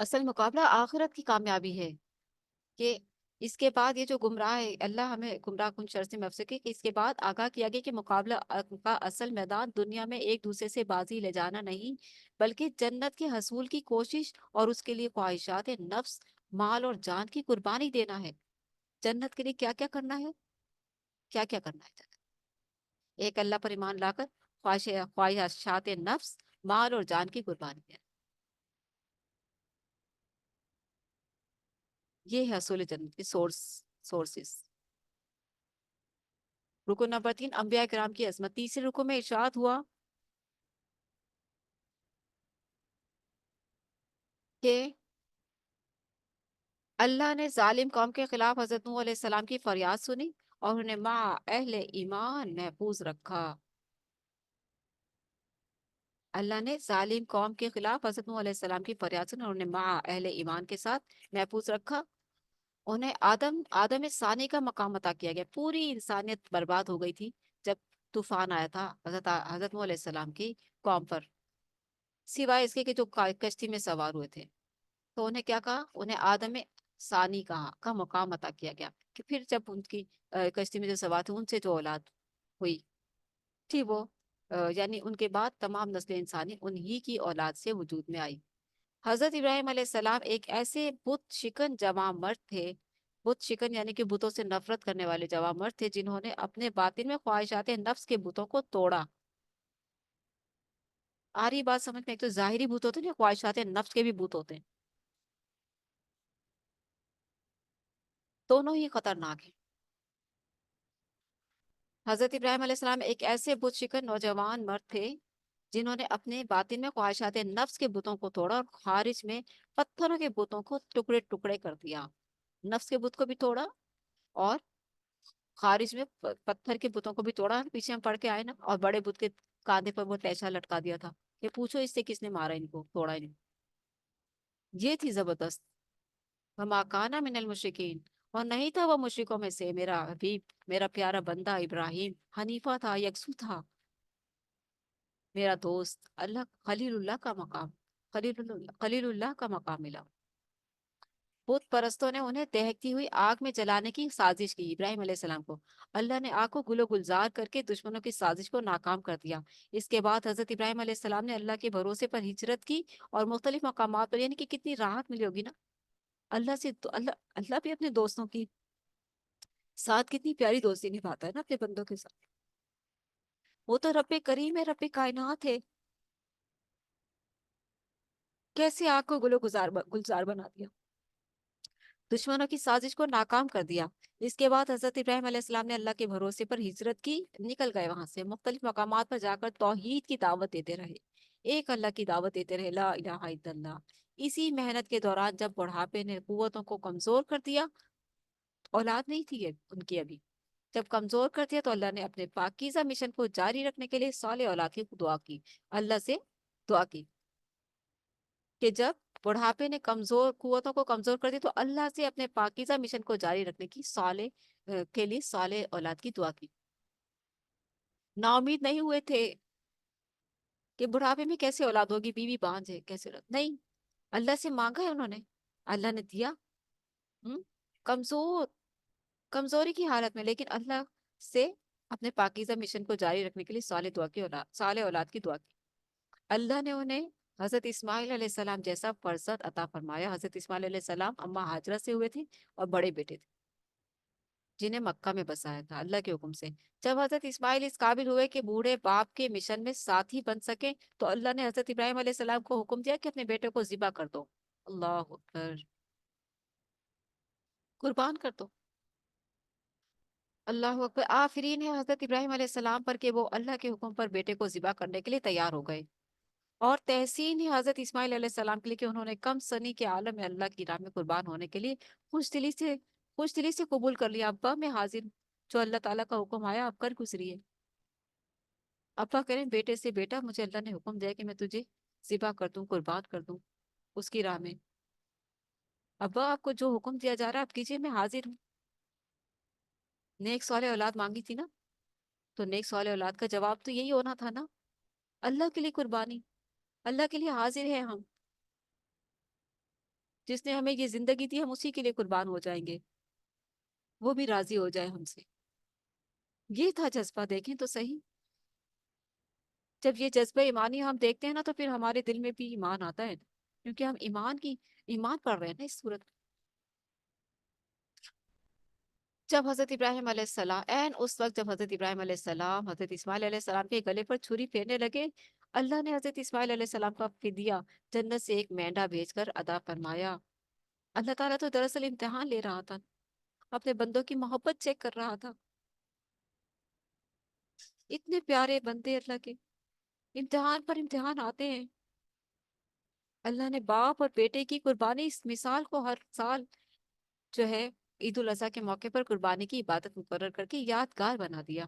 Speaker 1: اصل مقابلہ آخرت کی کامیابی ہے، کہ اس کے بعد یہ جو گمراہ ہے، اللہ ہمیں گمراہ کن شر سے محفوظ رکھے، کہ اس کے بعد آگاہ کیا گیا کہ مقابلہ کا اصل میدان دنیا میں ایک دوسرے سے بازی لے جانا نہیں، بلکہ جنت کے حصول کی کوشش اور اس کے لیے خواہشات نفس، مال اور جان کی قربانی دینا ہے۔ جنت کے لیے کیا کیا کرنا ہے؟ کیا کیا کرنا ہے؟ ایک، اللہ پر ایمان لا کر خواہشات نفس، مال اور جان کی قربانی دینا، یہ ہے حصول جنت کی سورسز۔ رکو نمبر 3، انبیاء کرام کی عظمت۔ تیسرے رکو میں ارشاد ہوا کہ اللہ نے ظالم قوم کے خلاف حضرت نوح علیہ السلام کی فریاد سنی اور انہیں مع اہل ایمان محفوظ رکھا۔ اللہ نے ظالم قوم کے خلاف حضرت نوح علیہ السلام کی فریاد سنی اور انہیں مع اہل ایمان کے ساتھ محفوظ رکھا۔ انہیں آدم ثانی کا مقام عطا کیا گیا۔ پوری انسانیت برباد ہو گئی تھی جب طوفان آیا تھا حضرت نوح علیہ السلام کی قوم پر، سوائے اس کے کہ جو کشتی میں سوار ہوئے تھے۔ تو انہیں کیا کہا؟ انہیں آدم ثانی کا مقام عطا کیا گیا، کہ پھر جب ان کی کشتی میں جو سوار تھے ان سے جو اولاد ہوئی تھی وہ یعنی ان کے بعد تمام نسل انسانی انہی کی اولاد سے وجود میں آئی۔ حضرت ابراہیم علیہ السلام ایک ایسے بت شکن جواں مرد تھے، بت شکن یعنی کہ بتوں سے نفرت کرنے والے جواں مرد تھے، جنہوں نے اپنے باطن میں خواہشات نفس کے بتوں کو توڑا۔ آ رہی بات سمجھ میں؟ ایک تو ظاہری بت ہوتے ہیں، خواہشات نفس کے بھی بت ہوتے ہیں، دونوں ہی خطرناک ہیں۔ حضرت ابراہیم علیہ السلام ایک ایسے بت شکن نوجوان مرد تھے جنہوں نے اپنے باطن میں خواہشات نفس کے بتوں کو توڑا اور خارج میں پتھروں کے بتوں کو ٹکڑے ٹکڑے کر دیا۔ نفس کے بت کو بھی توڑا اور خارج میں پتھر کے بتوں کو بھی توڑا۔ پیچھے ہم پڑھ کے آئے نا، اور بڑے بت کے کاندھے پر وہ تیشا لٹکا دیا تھا کہ پوچھو اس سے کس نے مارا ان کو، توڑا انہیں۔ یہ تھی زبردست۔ وما کانا من المشرکین، اور نہیں تھا وہ مشرکوں میں سے۔ میرا حبیب، میرا پیارا بندہ ابراہیم حنیفہ تھا، یکسو تھا، میرا دوست۔ اللہ خلیل اللہ کا مقام، خلیل اللہ کا مقام ملا۔ بت پرستوں نے انہیں دہکتی ہوئی آگ میں جلانے کی سازش کی، ابراہیم علیہ السلام کو۔ اللہ نے آگ کو گل و گلزار کر کے دشمنوں کی سازش کو ناکام کر دیا۔ اس کے بعد حضرت ابراہیم علیہ السلام نے اللہ کے بھروسے پر ہجرت کی اور مختلف مقامات پر، یعنی کہ کتنی راحت ملی ہوگی نا اللہ سے۔ تو اللہ بھی اپنے دوستوں کی ساتھ کتنی پیاری دوستی نبھاتا ہے نا اپنے بندوں کے ساتھ۔ وہ تو رب کریم ہے، رب کائنات ہے، کیسے آگ کو گل و گلزار بنا دیا، دشمنوں کی سازش کو ناکام کر دیا۔ اس کے بعد حضرت ابراہیم علیہ السلام نے اللہ کے بھروسے پر ہجرت کی، نکل گئے وہاں سے، مختلف مقامات پر جا کر توحید کی دعوت دیتے رہے، ایک اللہ کی دعوت دیتے رہے، لا الہ الا اللہ۔ اسی محنت کے دوران جب بڑھاپے نے قوتوں کو کمزور کر دیا، اولاد نہیں تھی ان کی ابھی، جب کمزور کر دیا تو اللہ نے اپنے پاکیزہ مشن کو جاری رکھنے کے لیے صالح اولاد کی دعا کی، اللہ سے دعا کی کہ جب بڑھاپے نے قوتوں کو کمزور کر دی تو اللہ سے اپنے پاکیزہ مشن کو جاری رکھنے کی کے لیے صالح اولاد کی دعا کی۔ نا امید نہیں ہوئے تھے کہ بڑھاپے میں کیسے اولاد ہوگی، بیوی بانجھ ہے کیسے اولاد نہیں، اللہ سے مانگا ہے انہوں نے، اللہ نے دیا۔ ہم؟ کمزور کمزوری کی حالت میں، لیکن اللہ سے اپنے پاکیزہ مشن کو جاری رکھنے کے لیے صالح اولاد کی دعا کی۔ اللہ نے انہیں حضرت اسماعیل علیہ السلام جیسا فرزند عطا فرمایا۔ حضرت اسماعیل علیہ السلام اماں ہاجرہ سے ہوئے تھے اور بڑے بیٹے تھے جنہیں مکہ میں بسایا تھا اللہ کے حکم سے۔ جب حضرت اسماعیل اس قابل ہوئے کہ بوڑھے باپ کے مشن میں ساتھی بن سکے تو اللہ نے حضرت ابراہیم علیہ السلام کو حکم دیا کہ اپنے بیٹے کو ذبح کر دو، اللہ اکبر، قربان کر دو، اللہ اکبر۔ آفرین ہے حضرت ابراہیم علیہ السلام پر کہ وہ اللہ کے حکم پر بیٹے کو ذبح کرنے کے لیے تیار ہو گئے، اور تحسین ہے حضرت اسماعیل علیہ السلام کے لیے کہ انہوں نے کم سنی کے عالم میں اللہ کی راہ میں قربان ہونے کے لیے خوش دلی سے قبول کر لیا۔ ابا میں حاضر ہوں، جو اللہ تعالیٰ کا حکم آیا آپ کر گزریے۔ ابا کریں بیٹے سے، بیٹا مجھے اللہ نے حکم دیا کہ میں تجھے ذبح کر دوں، قربان کر دوں اس کی راہ میں۔ ابا آپ کو جو حکم دیا جا رہا ہے آپ کیجیے، میں حاضر ہوں۔ نیک صالح اولاد مانگی تھی نا، تو نیک صالح اولاد کا جواب تو یہی ہونا تھا نا، اللہ کے لیے قربانی، اللہ کے لیے حاضر ہے ہم۔ جس نے ہمیں یہ زندگی دی ہم اسی کے لیے قربان ہو جائیں گے، وہ بھی راضی ہو جائے ہم سے۔ یہ تھا جذبہ، دیکھیں تو صحیح۔ جب یہ جذبہ ایمانی ہم دیکھتے ہیں نا تو پھر ہمارے دل میں بھی ایمان آتا ہے، کیونکہ ہم ایمان پڑھ رہے ہیں نا اس صورت میں۔ جب حضرت ابراہیم علیہ السلام اس وقت جب حضرت ابراہیم علیہ السلام حضرت اسماعیل علیہ السلام کے گلے پر چھری پھیرنے لگے، اللہ نے حضرت اسماعیل علیہ السلام کا فدیہ جنت سے ایک مینڈا بھیج کر ادا فرمایا۔ اللہ تعالیٰ تو دراصل امتحان لے رہا تھا، اپنے بندوں کی محبت چیک کر رہا تھا۔ اتنے پیارے بندے اللہ کے، امتحان پر امتحان آتے ہیں۔ اللہ نے باپ اور بیٹے کی قربانی اس مثال کو ہر سال جو ہے عید الاضحیٰ کے موقع پر قربانی کی عبادت مقرر کر کے یادگار بنا دیا۔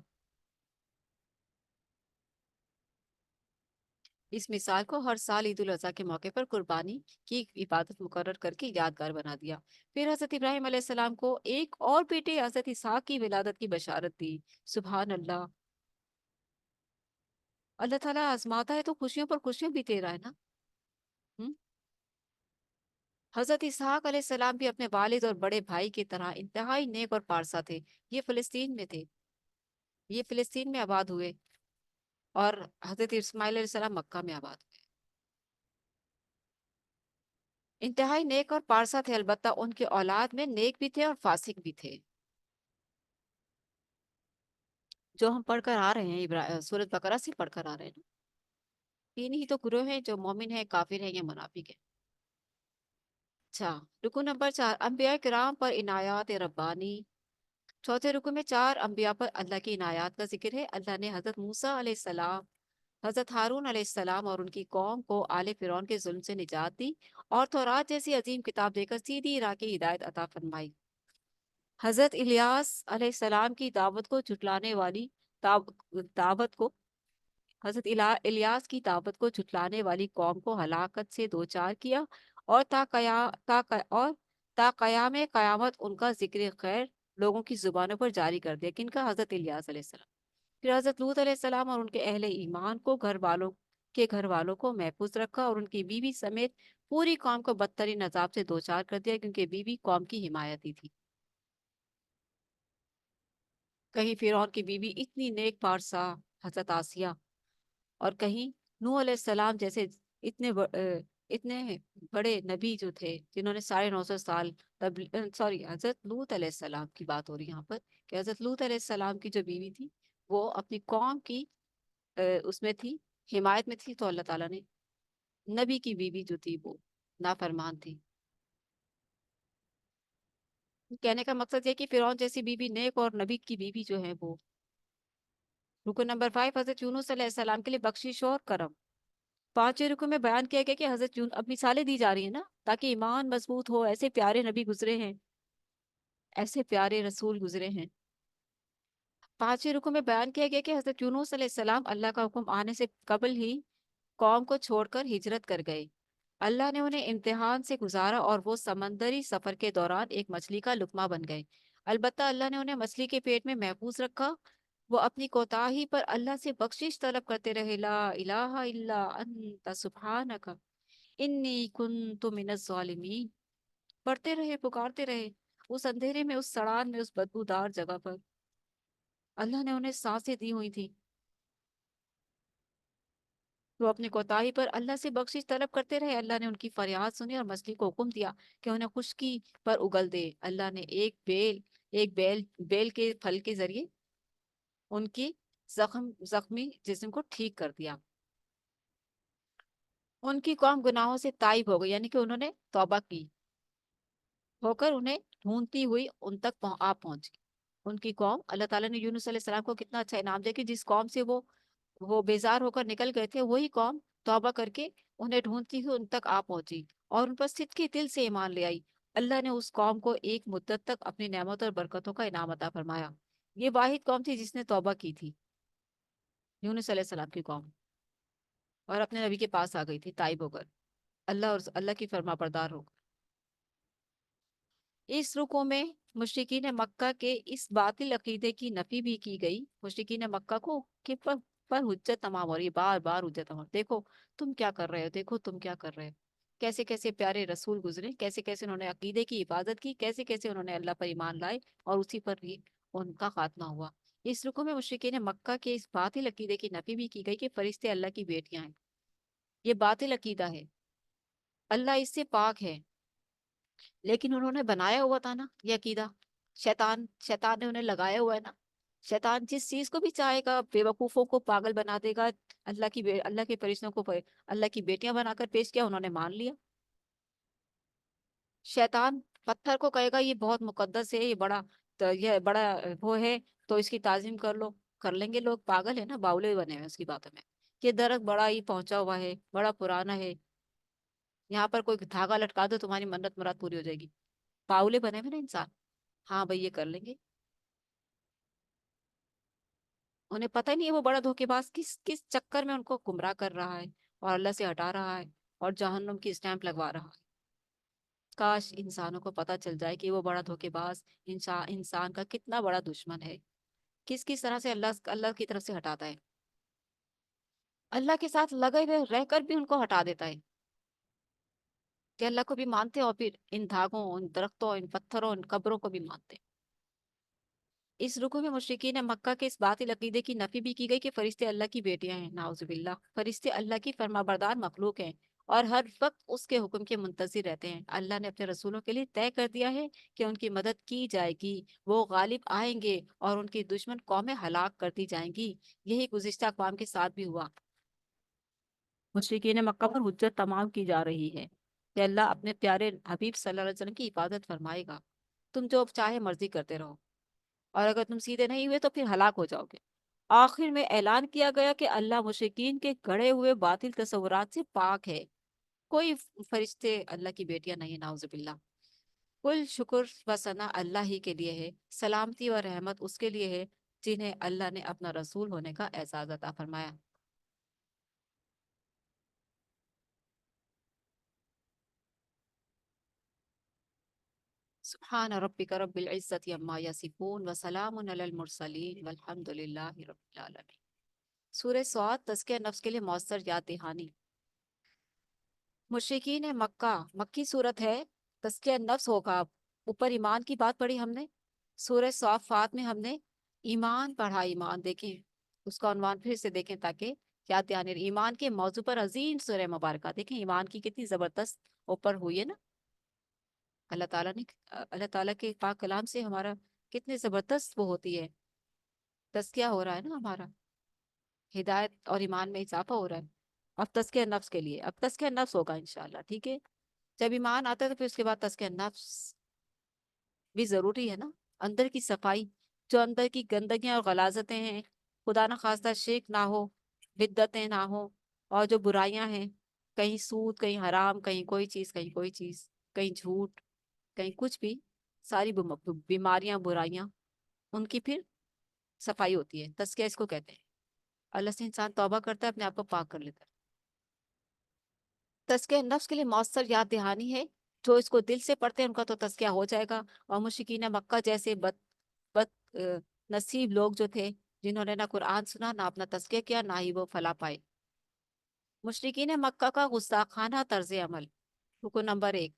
Speaker 1: اس مثال کو ہر سال عید الاضحیٰ کے موقع پر قربانی کی عبادت مقرر کر کے یادگار بنا دیا۔ پھر حضرت ابراہیم علیہ السلام کو ایک اور بیٹے حضرت اسحاق کی ولادت کی بشارت دی۔ سبحان اللہ! اللہ تعالیٰ آزماتا ہے تو خوشیوں پر خوشیوں بھی دے رہا ہے نا۔ ہم؟ حضرت اسحاق علیہ السلام بھی اپنے والد اور بڑے بھائی کی طرح انتہائی نیک اور پارسا تھے۔ یہ فلسطین میں تھے، یہ فلسطین میں آباد ہوئے، اور حضرت اسماعیل علیہ السلام مکہ میں آباد ہوئے۔ انتہائی نیک اور پارسا تھے، البتہ ان کے اولاد میں نیک بھی تھے اور فاسق بھی تھے۔ جو ہم پڑھ کر آ رہے ہیں سورۃ بقرہ سے پڑھ کر آ رہے ہیں، تین ہی تو گروہ ہیں، جو مومن ہیں، کافر ہیں یا منافق ہیں۔ اچھا، رکو نمبر 4، انبیاء کرام پر عنایات ربانی۔ چوتھے رکو میں 4 انبیاء پر اللہ کی عنایات کا ذکر ہے۔ اللہ نے حضرت موسیٰ علیہ السلام، حضرت ہارون علیہ السلام اور ان کی قوم کو آل فرعون کے ظلم سے نجات دی، اور تورات جیسی عظیم کتاب دے کر سیدھی راہ کی ہدایت عطا فرمائی۔ حضرت الیاس علیہ السلام کی دعوت کو جھٹلانے والی دعوت کو حضرت الیاس کی دعوت کو جھٹلانے والی قوم کو ہلاکت سے دوچار کیا، اور تا قیام قیامت ان کا ذکر خیر لوگوں کی زبانوں پر جاری کر دیا۔ کن کا؟ حضرت الیاس علیہ السلام۔ پھر حضرت لوط علیہ السلام اور ان کے اہل ایمان کو گھر والوں کو محفوظ رکھا، اور ان کی بیوی سمیت پوری قوم کو بدترین عذاب سے دوچار کر دیا، کیونکہ بیوی قوم کی حمایتی تھی۔ کہیں فرعون کی بیوی اتنی نیک پارسا حضرت آسیہ، اور کہیں نوح علیہ السلام جیسے اتنے بڑے نبی جو تھے، جنہوں نے 950 سال سوری حضرت لوط علیہ السلام کی بات ہو رہی ہے یہاں پر، کہ حضرت لوط علیہ السلام کی جو بیوی تھی وہ اپنی قوم کی اس میں تھی، حمایت میں تھی، تو اللہ تعالیٰ نے نبی کی بیوی جو تھی وہ نافرمان تھی۔ کہنے کا مقصد یہ کہ فرعون جیسی بیوی نیک، اور نبی کی بیوی جو ہے وہ۔ رکن نمبر 5، حضرت یونس علیہ السلام کے لیے بخشش اور کرم۔ 5ویں رکو میں بیان کیا گیا کہ حضرت اب مثالیں دی جا رہی ہیں نا، تاکہ ایمان مضبوط ہو۔ ایسے پیارے نبی گزرے ہیں، ایسے پیارے رسول گزرے ہیں۔ 5ویں رکو میں بیان کیا گیا کہ حضرت یونس علیہ السلام اللہ کا حکم آنے سے قبل ہی قوم کو چھوڑ کر ہجرت کر گئے۔ اللہ نے انہیں امتحان سے گزارا، اور وہ سمندری سفر کے دوران ایک مچھلی کا لقمہ بن گئے۔ البتہ اللہ نے انہیں مچھلی کے پیٹ میں محفوظ رکھا۔ وہ اپنی کوتاہی پر اللہ سے بخشش طلب کرتے رہے، لا الہ الا انت سبحانک انی کنت من الظالمین، پڑھتے رہے، پکارتے رہے، اس اندھیرے میں، اس سڑان میں، اس بدبودار جگہ پر۔ اللہ نے انہیں سانسیں دی ہوئی تھی، وہ اپنی کوتاہی پر اللہ سے بخشش طلب کرتے رہے۔ اللہ نے ان کی فریاد سنی اور مچھلی کو حکم دیا کہ انہیں خشکی پر اگل دے۔ اللہ نے ایک بیل کے پھل کے ذریعے ان کی زخمی جسم کو ٹھیک کر دیا۔ ان کی قوم گناہوں سے تائب ہو گئی، یعنی کہ انہوں نے توبہ کی، ہو کر انہیں ڈھونڈتی ہوئی ان تک آپ پہنچ گئی۔ ان کی قوم، اللہ تعالیٰ نے یونس علیہ السلام کو کتنا اچھا انعام دیا کہ جس قوم سے وہ بیزار ہو کر نکل گئے تھے، وہی قوم توبہ کر کے انہیں ڈھونڈتی ہوئی ان تک آ پہنچی، اور ان پر صدقی دل سے ایمان لے آئی۔ اللہ نے اس قوم کو ایک مدت تک اپنی نعمت اور برکتوں کا انعام عطا فرمایا۔ یہ واحد قوم تھی جس نے توبہ کی تھی، یونس علیہ السلام کی قوم، اور اپنے نبی کے پاس آ گئی تھی تائب ہو کر، اللہ اور اللہ کی فرما بردار ہو کر۔ اس رکو میں مشرکین مکہ کے اس باطل عقیدے کی نفی بھی کی گئی۔ مشرکین مکہ کو کہ پر حجت تمام ہو رہی ہے، بار بار حجت تمام، دیکھو تم کیا کر رہے ہو، دیکھو تم کیا کر رہے ہو۔ کیسے کیسے پیارے رسول گزرے، کیسے کیسے انہوں نے عقیدے کی حفاظت کی، کیسے کیسے انہوں نے اللہ پر ایمان لائے اور اسی پر ہی ان کا خاتمہ ہوا۔ اس رکوع میں مشرکین مکہ کے اس باطل عقیدے کی نفی بھی کی گئی کہ فرشتے اللہ کی بیٹیاں ہیں۔ یہ باطل عقیدہ ہے، اللہ اس سے پاک ہے، لیکن انہوں نے بنایا ہوا تھا نا یہ عقیدہ، شیطان نے انہیں لگایا ہوا ہے نا۔ شیطان جس چیز کو بھی چاہے گا بے وقوفوں کو پاگل بنا دے گا۔ اللہ کے فرشتوں کو اللہ کی بیٹیاں بنا کر پیش کیا، انہوں نے مان لیا۔ شیطان پتھر کو کہے گا یہ بہت مقدس ہے، یہ بڑا وہ ہے، تو اس کی تعظیم کر لو، کر لیں گے لوگ۔ پاگل ہے نا، باولے بنے ہوئے اس کی باتوں میں۔ یہ درخت بڑا ہی پہنچا ہوا ہے، بڑا پرانا ہے، یہاں پر کوئی دھاگا لٹکا دو تمہاری منت مراد پوری ہو جائے گی۔ باولے بنے ہوئے نا انسان، ہاں بھائی یہ کر لیں گے۔ انہیں پتہ ہی نہیں ہے وہ بڑا دھوکے باز کس کس چکر میں ان کو گمراہ کر رہا ہے اور اللہ سے ہٹا رہا ہے اور جہنم کی اسٹیمپ لگوا رہا ہے۔ کاش انسانوں کو پتہ چل جائے کہ وہ بڑا دھوکے باز انسان کا کتنا بڑا دشمن ہے، کس کس طرح سے اللہ کی طرف سے ہٹاتا ہے، اللہ کے ساتھ لگے ہوئے رہ کر بھی ان کو ہٹا دیتا ہے کہ اللہ کو بھی مانتے اور پھر ان دھاگوں، ان درختوں، ان پتھروں، ان قبروں کو بھی مانتے۔ اس رکوع میں مشرکین مکہ کے اس باطل عقیدے کی نفی بھی کی گئی کہ فرشتے اللہ کی بیٹیاں ہیں، نعوذ باللہ۔ فرشتے اللہ کی فرمانبردار مخلوق ہیں اور ہر وقت اس کے حکم کے منتظر رہتے ہیں۔ اللہ نے اپنے رسولوں کے لیے طے کر دیا ہے کہ ان کی مدد کی جائے گی، وہ غالب آئیں گے اور ان کی دشمن قومیں ہلاک کر دی جائیں گی۔ یہی گزشتہ اقوام کے ساتھ بھی ہوا۔ مشرکین مکہ پر حجت تمام کی جا رہی ہے کہ اللہ اپنے پیارے حبیب صلی اللہ علیہ وسلم کی حفاظت فرمائے گا، تم جو چاہے مرضی کرتے رہو، اور اگر تم سیدھے نہیں ہوئے تو پھر ہلاک ہو جاؤ گے۔ آخر میں اعلان کیا گیا کہ اللہ مشرکین کے گڑھے ہوئے باطل تصورات سے پاک ہے، کوئی فرشتے اللہ کی بیٹیاں نہیں، نعوذ باللہ۔ کل شکر و ثنا اللہ ہی کے لیے ہے، سلامتی و رحمت اس کے لیے ہے جنہیں اللہ نے اپنا رسول ہونے کا اعزاز عطا فرمایا۔ سبحان ربک رب العزت عما یصفون وسلام علی المرسلین والحمد للہ رب العالمین۔ سورہ سعد تزکیہ نفس کے لیے مؤثر یاد دہانی۔ مشرکین مکہ مکی صورت ہے، تزکیہ نفس ہوگا۔ اوپر ایمان کی بات پڑھی ہم نے، سورہ صافات میں ہم نے ایمان پڑھا۔ ایمان دیکھیں، اس کا عنوان پھر سے دیکھیں تاکہ یاد دہانی رہے۔ ایمان کے موضوع پر عظیم سورہ مبارکہ دیکھیں، ایمان کی کتنی زبردست اوپر ہوئی ہے نا۔ اللہ تعالیٰ کے پاک کلام سے ہمارا کتنے زبردست وہ ہوتی ہے، تزکیہ ہو رہا ہے نا ہمارا، ہدایت اور ایمان میں اضافہ ہو رہا ہے۔ اب تزکیہ نفس کے لیے، اب تزکیہ نفس ہوگا انشاءاللہ، ٹھیک ہے۔ جب ایمان آتا ہے تو پھر اس کے بعد تزکیہ نفس بھی ضروری ہے نا۔ اندر کی صفائی، جو اندر کی گندگیاں اور غلاظتیں ہیں، خدا نخواستہ شرک نہ ہو، بدعتیں نہ ہو، اور جو برائیاں ہیں، کہیں سود، کہیں حرام، کہیں کوئی چیز، کہیں کوئی چیز، کہیں جھوٹ، کہیں کچھ بھی، ساری بیماریاں، برائیاں، ان کی پھر صفائی ہوتی ہے، تزکیہ اس کو کہتے ہیں۔ اللہ سے انسان توبہ کرتا ہے، اپنے آپ کو پاک کر لیتا ہے۔ تزکیہ نفس کے لیے مؤثر یاد دہانی ہے، جو اس کو دل سے پڑھتے ہیں ان کا تو تزکیہ ہو جائے گا، اور مشرکین مکہ جیسے بد نصیب لوگ جو تھے، جنہوں نے نہ قرآن سنا، نہ اپنا تزکیہ کیا، نہ ہی وہ فلاح پائے۔ مشرکین مکہ کا غصاخانہ طرز عمل۔ رکو نمبر 1،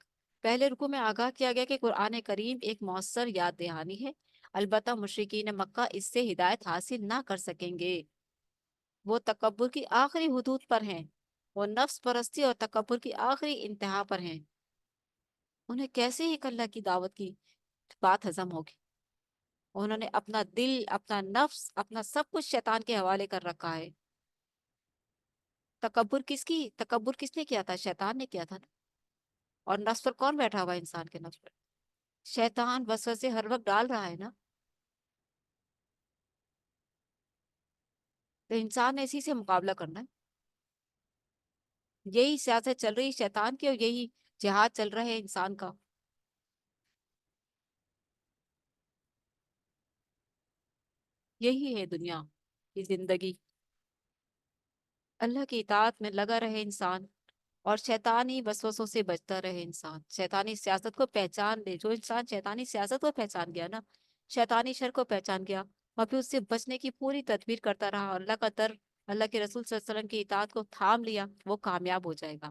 Speaker 1: پہلے رکو میں آگاہ کیا گیا کہ قرآن کریم ایک مؤثر یاد دہانی ہے، البتہ مشرکین مکہ اس سے ہدایت حاصل نہ کر سکیں گے۔ وہ تکبر کی آخری حدود پر ہیں، وہ نفس پرستی اور تکبر کی آخری انتہا پر ہیں۔ انہیں کیسے ہی اللہ کی دعوت کی بات ہضم ہوگی؟ انہوں نے اپنا دل، اپنا نفس، اپنا سب کچھ شیطان کے حوالے کر رکھا ہے۔ تکبر کس نے کیا تھا؟ شیطان نے کیا تھا نا۔ اور نفس پر کون بیٹھا ہوا ہے؟ انسان کے نفس پر شیطان وسوسے ہر وقت ڈال رہا ہے نا۔ تو انسان نے اسی سے مقابلہ کرنا ہے۔ یہی سیاست چل رہی شیطان کی، اور یہی جہاد چل رہا ہے انسان کا۔ یہی ہے دنیا کی زندگی، اللہ کی اطاعت میں لگا رہے انسان، اور شیطانی وسوسوں سے بچتا رہے انسان، شیطانی سیاست کو پہچان لے۔ جو انسان شیطانی سیاست کو پہچان گیا نا، شیطانی شر کو پہچان گیا، اور پھر اس سے بچنے کی پوری تدبیر کرتا رہا، اور اللہ کا در، اللہ کے رسول صلی اللہ علیہ وسلم کی اطاعت کو تھام لیا، وہ کامیاب ہو جائے گا۔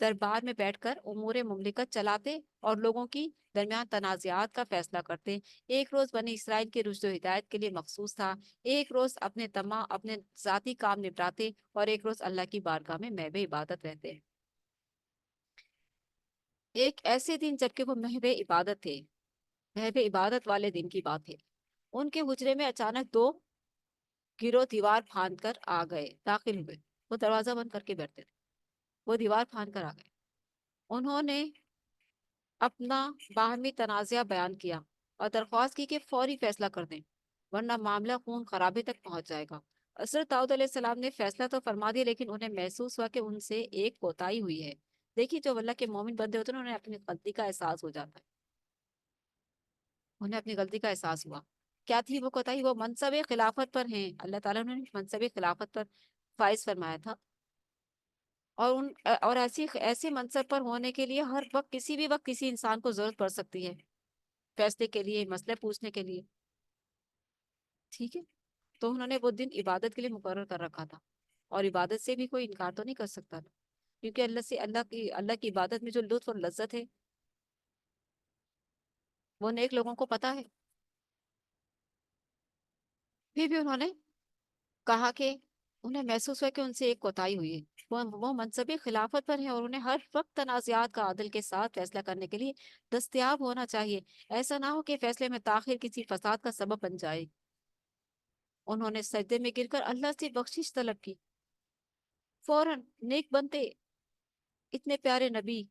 Speaker 1: دربار میں بیٹھ کر امور مملکت چلاتے اور لوگوں کی درمیان تنازعات کا فیصلہ کرتے۔ ایک روز بنی اسرائیل کے رشد و ہدایت کے لیے مخصوص تھا۔ ایک روز اپنے ذاتی کام نپٹاتے اور ایک روز اللہ کی بارگاہ میں محو عبادت رہتے۔ ایک ایسے دن جبکہ وہ محو عبادت تھے، محو عبادت والے دن کی بات ہے، ان کے حجرے میں اچانک دو گروہ دیوار پھاند کر آ گئے، داخل ہوئے۔ وہ دروازہ بند کر کے بیٹھتے تھے، وہ دیوار پھاند کر آ گئے۔ انہوں نے اپنا باہمی تنازعہ بیان کیا اور درخواست کی کہ فوری فیصلہ کر دیں ورنہ معاملہ خون خرابے تک پہنچ جائے گا۔ حضرت داؤد علیہ السلام نے فیصلہ تو فرما دیا، لیکن انہیں محسوس ہوا کہ ان سے ایک کوتاہی ہوئی ہے۔ دیکھیے، جو اللہ کے مومن بندے ہوتے ہیں انہیں اپنی غلطی کا احساس ہو جاتا ہے، انہیں اپنی غلطی کا احساس ہوا۔ کیا تھی وہ کوتاہی؟ وہ منصب خلافت پر ہیں، اللہ تعالیٰ نے منصب خلافت پر فائز فرمایا تھا، اور ایسے منصب پر ہونے کے لیے ہر وقت کسی بھی وقت کسی انسان کو ضرورت پڑ سکتی ہے، فیصلے کے لیے، مسئلے پوچھنے کے لیے، ٹھیک ہے؟ تو انہوں نے وہ دن عبادت کے لیے مقرر کر رکھا تھا، اور عبادت سے بھی کوئی انکار تو نہیں کر سکتا تھا، کیونکہ اللہ کی عبادت میں جو لطف اور لذت ہے وہ نیک لوگوں کو پتا ہے۔ پھر بھی انہوں نے کہا کہ انہیں محسوس ہوا کہ ان سے ایک کوتاہی ہوئی ہے، وہ منصب خلافت پر ہیں اور انہیں ہر وقت تنازعات کا عدل کے ساتھ فیصلہ کرنے کے لیے دستیاب ہونا چاہیے، ایسا نہ ہو کہ فیصلے میں تاخیر کسی فساد کا سبب بن جائے۔ انہوں نے سجدے میں گر کر اللہ سے بخشش طلب کی، فوراً نیک بنتے اتنے پیارے نبی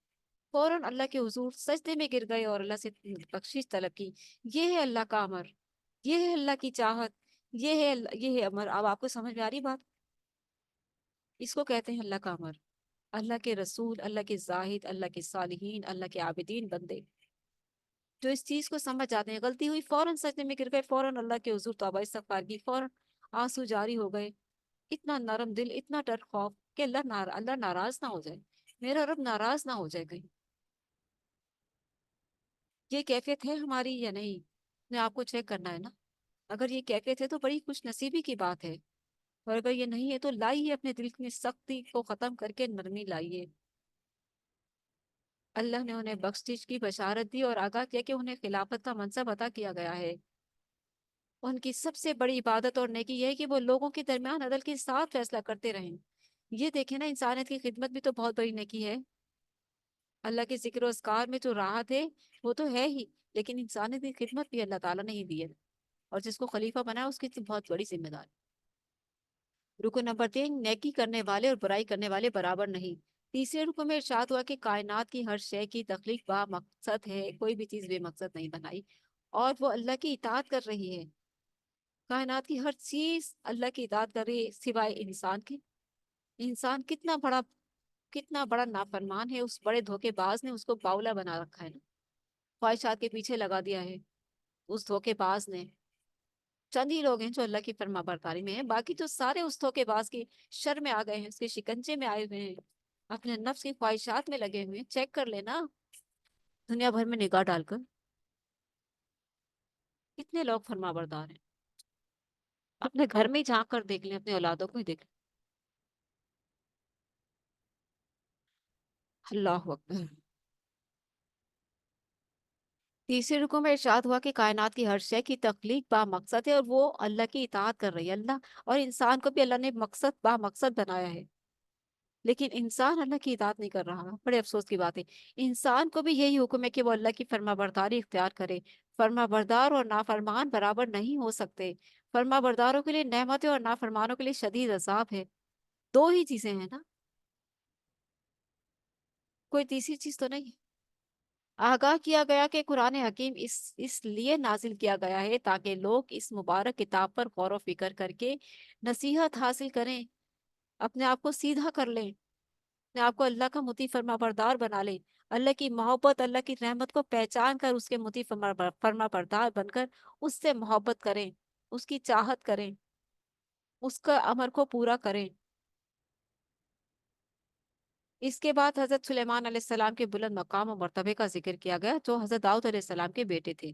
Speaker 1: فوراً اللہ کے حضور سجدے میں گر گئے اور اللہ سے بخشش طلب کی۔ یہ ہے اللہ کا امر، یہ ہے اللہ کی چاہت، یہ ہے امر۔ اب آپ کو سمجھ میں آ رہی بات؟ اس کو کہتے ہیں اللہ کا امر۔ اللہ کے رسول، اللہ کے زاہد، اللہ کے صالحین، اللہ کے عابدین بندے جو اس چیز کو سمجھ جاتے ہیں، غلطی ہوئی فوراً سجدے میں گر گئے، فوراً اللہ کے حضور توبہ استغفار کی، فوراً آنسو جاری ہو گئے، اتنا نرم دل، اتنا ڈر خوف کہ اللہ ناراض نہ ہو جائے، میرا رب ناراض نہ ہو جائے کہیں۔ یہ کیفیت ہے ہماری یا نہیں؟ نے آپ کو چیک کرنا ہے نا۔ اگر یہ کیفیت ہے تو بڑی خوش نصیبی کی بات ہے، اور اگر یہ نہیں ہے تو لائیے اپنے دل میں سختی کو ختم کر کے نرمی لائیے۔ اللہ نے انہیں بخشش کی بشارت دی اور آگاہ کیا کہ انہیں خلافت کا منصب عطا کیا گیا ہے۔ ان کی سب سے بڑی عبادت اور نیکی یہ ہے کہ وہ لوگوں کے درمیان عدل کے ساتھ فیصلہ کرتے رہیں۔ یہ دیکھیں نا، انسانیت کی خدمت بھی تو بہت بڑی نیکی ہے۔ اللہ کے ذکر و اذکار میں جو راحت ہے وہ تو ہے ہی، لیکن انسانیت کی خدمت بھی اللہ تعالیٰ نے ہی دی ہے، اور جس کو خلیفہ بنا اس کی تو بہت بڑی ذمہ داری۔ رکن نمبر 3، نیکی کرنے والے اور برائی کرنے والے برابر نہیں۔ تیسرے رکن میں ارشاد ہوا کہ کائنات کی ہر شے کی تخلیق با مقصد ہے، کوئی بھی چیز بے مقصد نہیں بنائی، اور وہ اللہ کی اطاعت کر رہی ہے۔ کائنات کی ہر چیز اللہ کی اطاعت کر رہی ہے سوائے انسان کے۔ انسان کتنا بڑا نافرمان ہے، اس بڑے دھوکے باز نے اس کو باولا بنا رکھا ہے نا، خواہشات کے پیچھے لگا دیا ہے اس دھوکے باز نے۔ چند ہی لوگ ہیں جو اللہ کی فرما برداری میں ہیں، باقی تو سارے اس دھوکے باز کی شر میں آ گئے ہیں، اس کے شکنجے میں آئے ہوئے ہیں، اپنے نفس کی خواہشات میں لگے ہوئے ہیں۔ چیک کر لینا دنیا بھر میں نگاہ ڈال کر کتنے لوگ فرما بردار ہیں۔ اپنے گھر میں ہی جھانک کر دیکھ لیں، اپنے اولادوں کو ہی دیکھ لیں۔ اللہ اکبر۔ تیسرے رکوع میں ارشاد ہوا کہ کائنات کی ہر شے کی تخلیق با مقصد ہے اور وہ اللہ کی اطاعت کر رہی ہے۔ اللہ اور انسان کو بھی اللہ نے با مقصد بنایا ہے، لیکن انسان اللہ کی اطاعت نہیں کر رہا۔ بڑے افسوس کی بات ہے، انسان کو بھی یہی حکم ہے کہ وہ اللہ کی فرما برداری اختیار کرے۔ فرما بردار اور نافرمان برابر نہیں ہو سکتے۔ فرما برداروں کے لیے نعمتیں اور نافرمانوں کے لیے شدید عذاب ہے۔ دو ہی چیزیں ہیں نا، کوئی تیسری چیز تو نہیں ہے۔ آگاہ کیا گیا کہ قرآن حکیم اس لیے نازل کیا گیا ہے تاکہ لوگ اس مبارک کتاب پر غور و فکر کر کے نصیحت حاصل کریں، اپنے آپ کو سیدھا کر لیں، اپنے آپ کو اللہ کا مطیع فرما بردار بنا لیں، اللہ کی محبت، اللہ کی رحمت کو پہچان کر اس کے مطیع فرما بردار بن کر اس سے محبت کریں، اس کی چاہت کریں، اس کا امر کو پورا کریں۔ اس کے بعد حضرت سلیمان علیہ السلام کے بلند مقام و مرتبے کا ذکر کیا گیا، جو حضرت داؤد علیہ السلام کے بیٹے تھے۔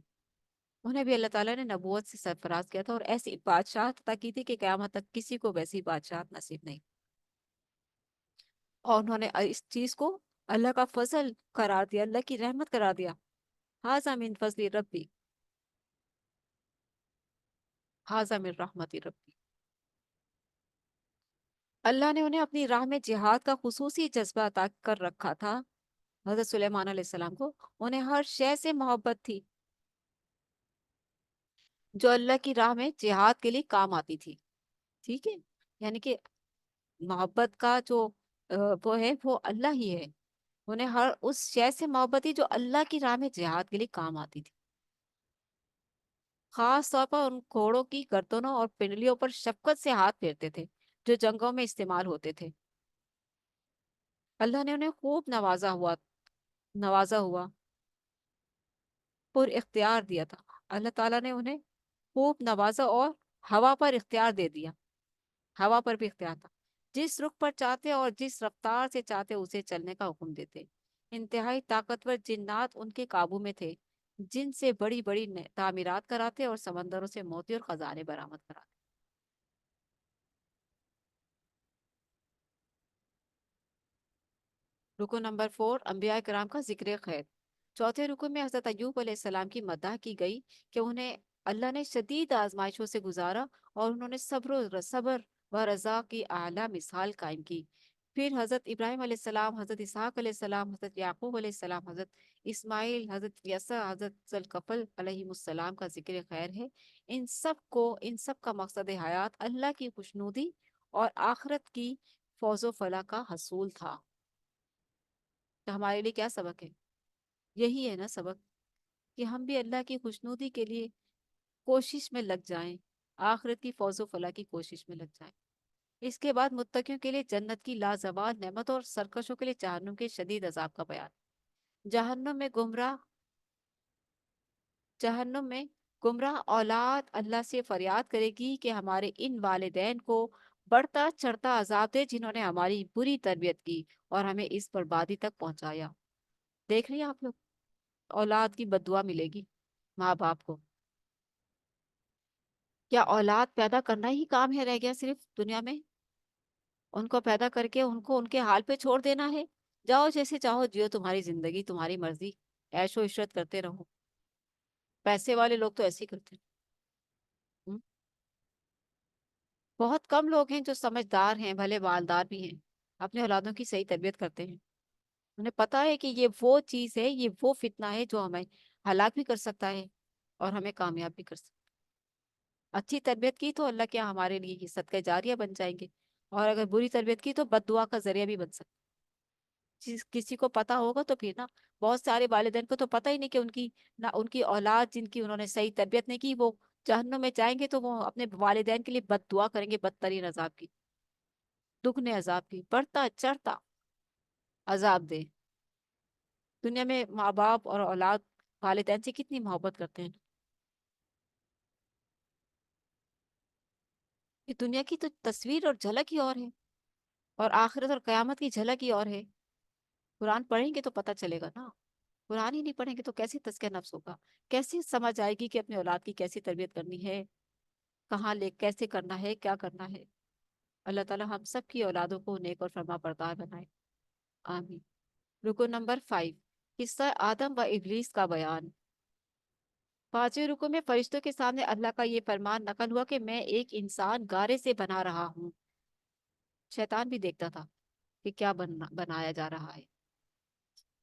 Speaker 1: انہیں بھی اللہ تعالیٰ نے نبوت سے سرفراز کیا تھا اور ایسی بادشاہت عطا کی تھی کہ قیامت تک کسی کو ویسی بادشاہت نصیب نہیں۔ اور انہوں نے اس چیز کو اللہ کا فضل قرار دیا، اللہ کی رحمت قرار دیا۔ ہاذا من فضل ربی، ہاذا من رحمت ربی۔ اللہ نے انہیں اپنی راہ میں جہاد کا خصوصی جذبہ عطا کر رکھا تھا۔ حضرت سلیمان علیہ السلام کو انہیں ہر شے سے محبت تھی جو اللہ کی راہ میں جہاد کے لیے کام آتی تھی، ٹھیک ہے؟ یعنی کہ محبت کا جو وہ ہے وہ اللہ ہی ہے۔ انہیں ہر اس شے سے محبت تھی جو اللہ کی راہ میں جہاد کے لیے کام آتی تھی۔ خاص طور پر ان گھوڑوں کی گردنوں اور پنڈلیوں پر شفقت سے ہاتھ پھیرتے تھے جو جنگوں میں استعمال ہوتے تھے۔ اللہ نے انہیں خوب نوازا ہوا پر اختیار دیا تھا۔ اللہ تعالیٰ نے انہیں خوب نوازا اور ہوا پر اختیار دے دیا، ہوا پر بھی اختیار تھا، جس رخ پر چاہتے اور جس رفتار سے چاہتے اسے چلنے کا حکم دیتے۔ انتہائی طاقتور جنات ان کے قابو میں تھے، جن سے بڑی بڑی تعمیرات کراتے اور سمندروں سے موتی اور خزانے برآمد کراتے۔ رکو نمبر 4، انبیاء کرام کا ذکر خیر۔ چوتھے رکو میں حضرت ایوب علیہ السلام کی مدح کی گئی کہ انہیں اللہ نے شدید آزمائشوں سے گزارا اور انہوں نے صبر و رضا کی اعلیٰ مثال قائم کی۔ پھر حضرت ابراہیم علیہ السلام، حضرت اسحاق علیہ السلام، حضرت یعقوب علیہ السلام، حضرت اسماعیل، حضرت یسع، حضرت ذوالکفل علیہ السلام کا ذکر خیر ہے۔ ان سب کا مقصد حیات اللہ کی خوشنودی اور آخرت کی فوز و فلاح کا حصول تھا۔ تو ہمارے لیے کیا سبق ہے؟ یہی ہے نا سبق، کہ ہم بھی اللہ کی خوشنودی کے لیے کوشش میں لگ جائیں، آخرت کی فوز و فلاح کی کوشش میں لگ جائیں۔ اس کے بعد متقیوں کے لیے جنت کی لازوال نعمت اور سرکشوں کے لیے جہنم کے شدید عذاب کا بیان۔ جہنم میں گمراہ جہنم میں گمراہ اولاد اللہ سے فریاد کرے گی کہ ہمارے ان والدین کو بڑھتا چڑھتا عذاب دے جنہوں نے ہماری بری تربیت کی اور ہمیں اس بربادی تک پہنچایا۔ دیکھ رہی ہیں آپ لوگ، اولاد کی بددعا ملے گی ماں باپ کو۔ کیا اولاد پیدا کرنا ہی کام ہے رہ گیا صرف دنیا میں؟ ان کو پیدا کر کے ان کو ان کے حال پہ چھوڑ دینا ہے؟ جاؤ جیسے چاہو جیو، تمہاری زندگی تمہاری مرضی، عیش و عشرت کرتے رہو۔ پیسے والے لوگ تو ایسے ہی کرتے ہیں۔ ہم؟ بہت کم لوگ ہیں جو سمجھدار ہیں، بھلے بالدار بھی ہیں، اپنے اولادوں کی صحیح تربیت کرتے ہیں۔ انہیں پتا ہے کہ یہ وہ چیز ہے، یہ وہ فتنہ ہے جو ہمیں ہلاک بھی کر سکتا ہے اور ہمیں کامیاب بھی کر سکتا ہے۔ اچھی تربیت کی تو اللہ کیا ہمارے لیے یہ صدقہ جاریہ بن جائیں گے، اور اگر بری تربیت کی تو بد دعا کا ذریعہ بھی بن سکتا ہے۔ کسی کو پتا ہوگا تو پھر نا، بہت سارے والدین کو تو پتہ ہی نہیں کہ ان کی اولاد جن کی انہوں نے صحیح تربیت نہیں کی وہ جہنم میں جائیں گے، تو وہ اپنے والدین کے لیے بد دعا کریں گے، بدترین عذاب کی، دگنے عذاب کی، بڑھتا چڑھتا عذاب دے۔ دنیا میں ماں باپ اور اولاد والدین سے کتنی محبت کرتے ہیں۔ یہ دنیا کی تو تصویر اور جھلک ہی اور ہے، اور آخرت اور قیامت کی جھلک ہی اور ہے۔ قرآن پڑھیں گے تو پتہ چلے گا نا، قرآن ہی نہیں پڑھیں گے تو کیسے تزکیہ نفس ہوگا، کیسے سمجھ آئے گی کہ اپنے اولاد کی کیسی تربیت کرنی ہے، کہاں لے کیسے کرنا ہے، کیا کرنا ہے۔ اللہ تعالی ہم سب کی اولادوں کو نیک اور فرما بردار بنائے، آمین۔ رکو نمبر 5، قصہ آدم و ابلیس کا بیان۔ 5ویں رکو میں فرشتوں کے سامنے اللہ کا یہ فرمان نقل ہوا کہ میں ایک انسان گارے سے بنا رہا ہوں۔ شیطان بھی دیکھتا تھا کہ کیا بنایا جا رہا ہے،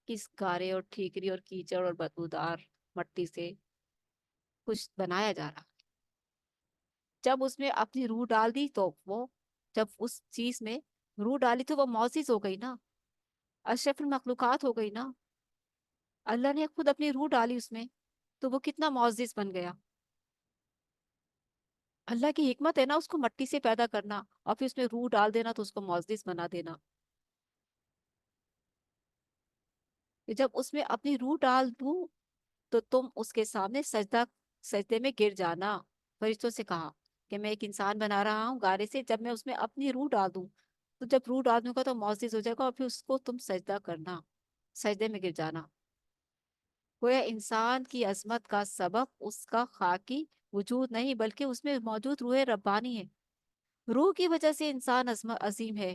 Speaker 1: کس گارے اور ٹھیکری اور کیچڑ اور بدبودار مٹی سے کچھ بنایا جا رہا۔ جب اس میں اپنی روح ڈال دی تو وہ جب اس چیز میں روح ڈالی تو وہ معزز ہو گئی نا، اشرف المخلوقات ہو گئی نا۔ اللہ نے خود اپنی روح ڈالی اس میں تو وہ کتنا معزز بن گیا۔ اللہ کی حکمت ہے نا اس کو مٹی سے پیدا کرنا اور پھر اس میں روح ڈال دینا تو اس کو معزز بنا دینا۔ کہ جب اس میں اپنی روح ڈال دوں تو تم اس کے سامنے سجدے میں گر جانا۔ فرشتوں سے کہا کہ میں ایک انسان بنا رہا ہوں گارے سے، جب میں اس میں اپنی روح ڈال دوں تو جب روح ڈال دوں گا تو معزز ہو جائے گا، اور پھر اس کو تم سجدہ کرنا، سجدے میں گر جانا۔ گویا انسان کی عظمت کا سبب اس کا خاکی وجود نہیں بلکہ اس میں موجود روح ربانی ہے۔ روح کی وجہ سے انسان عظیم ہے،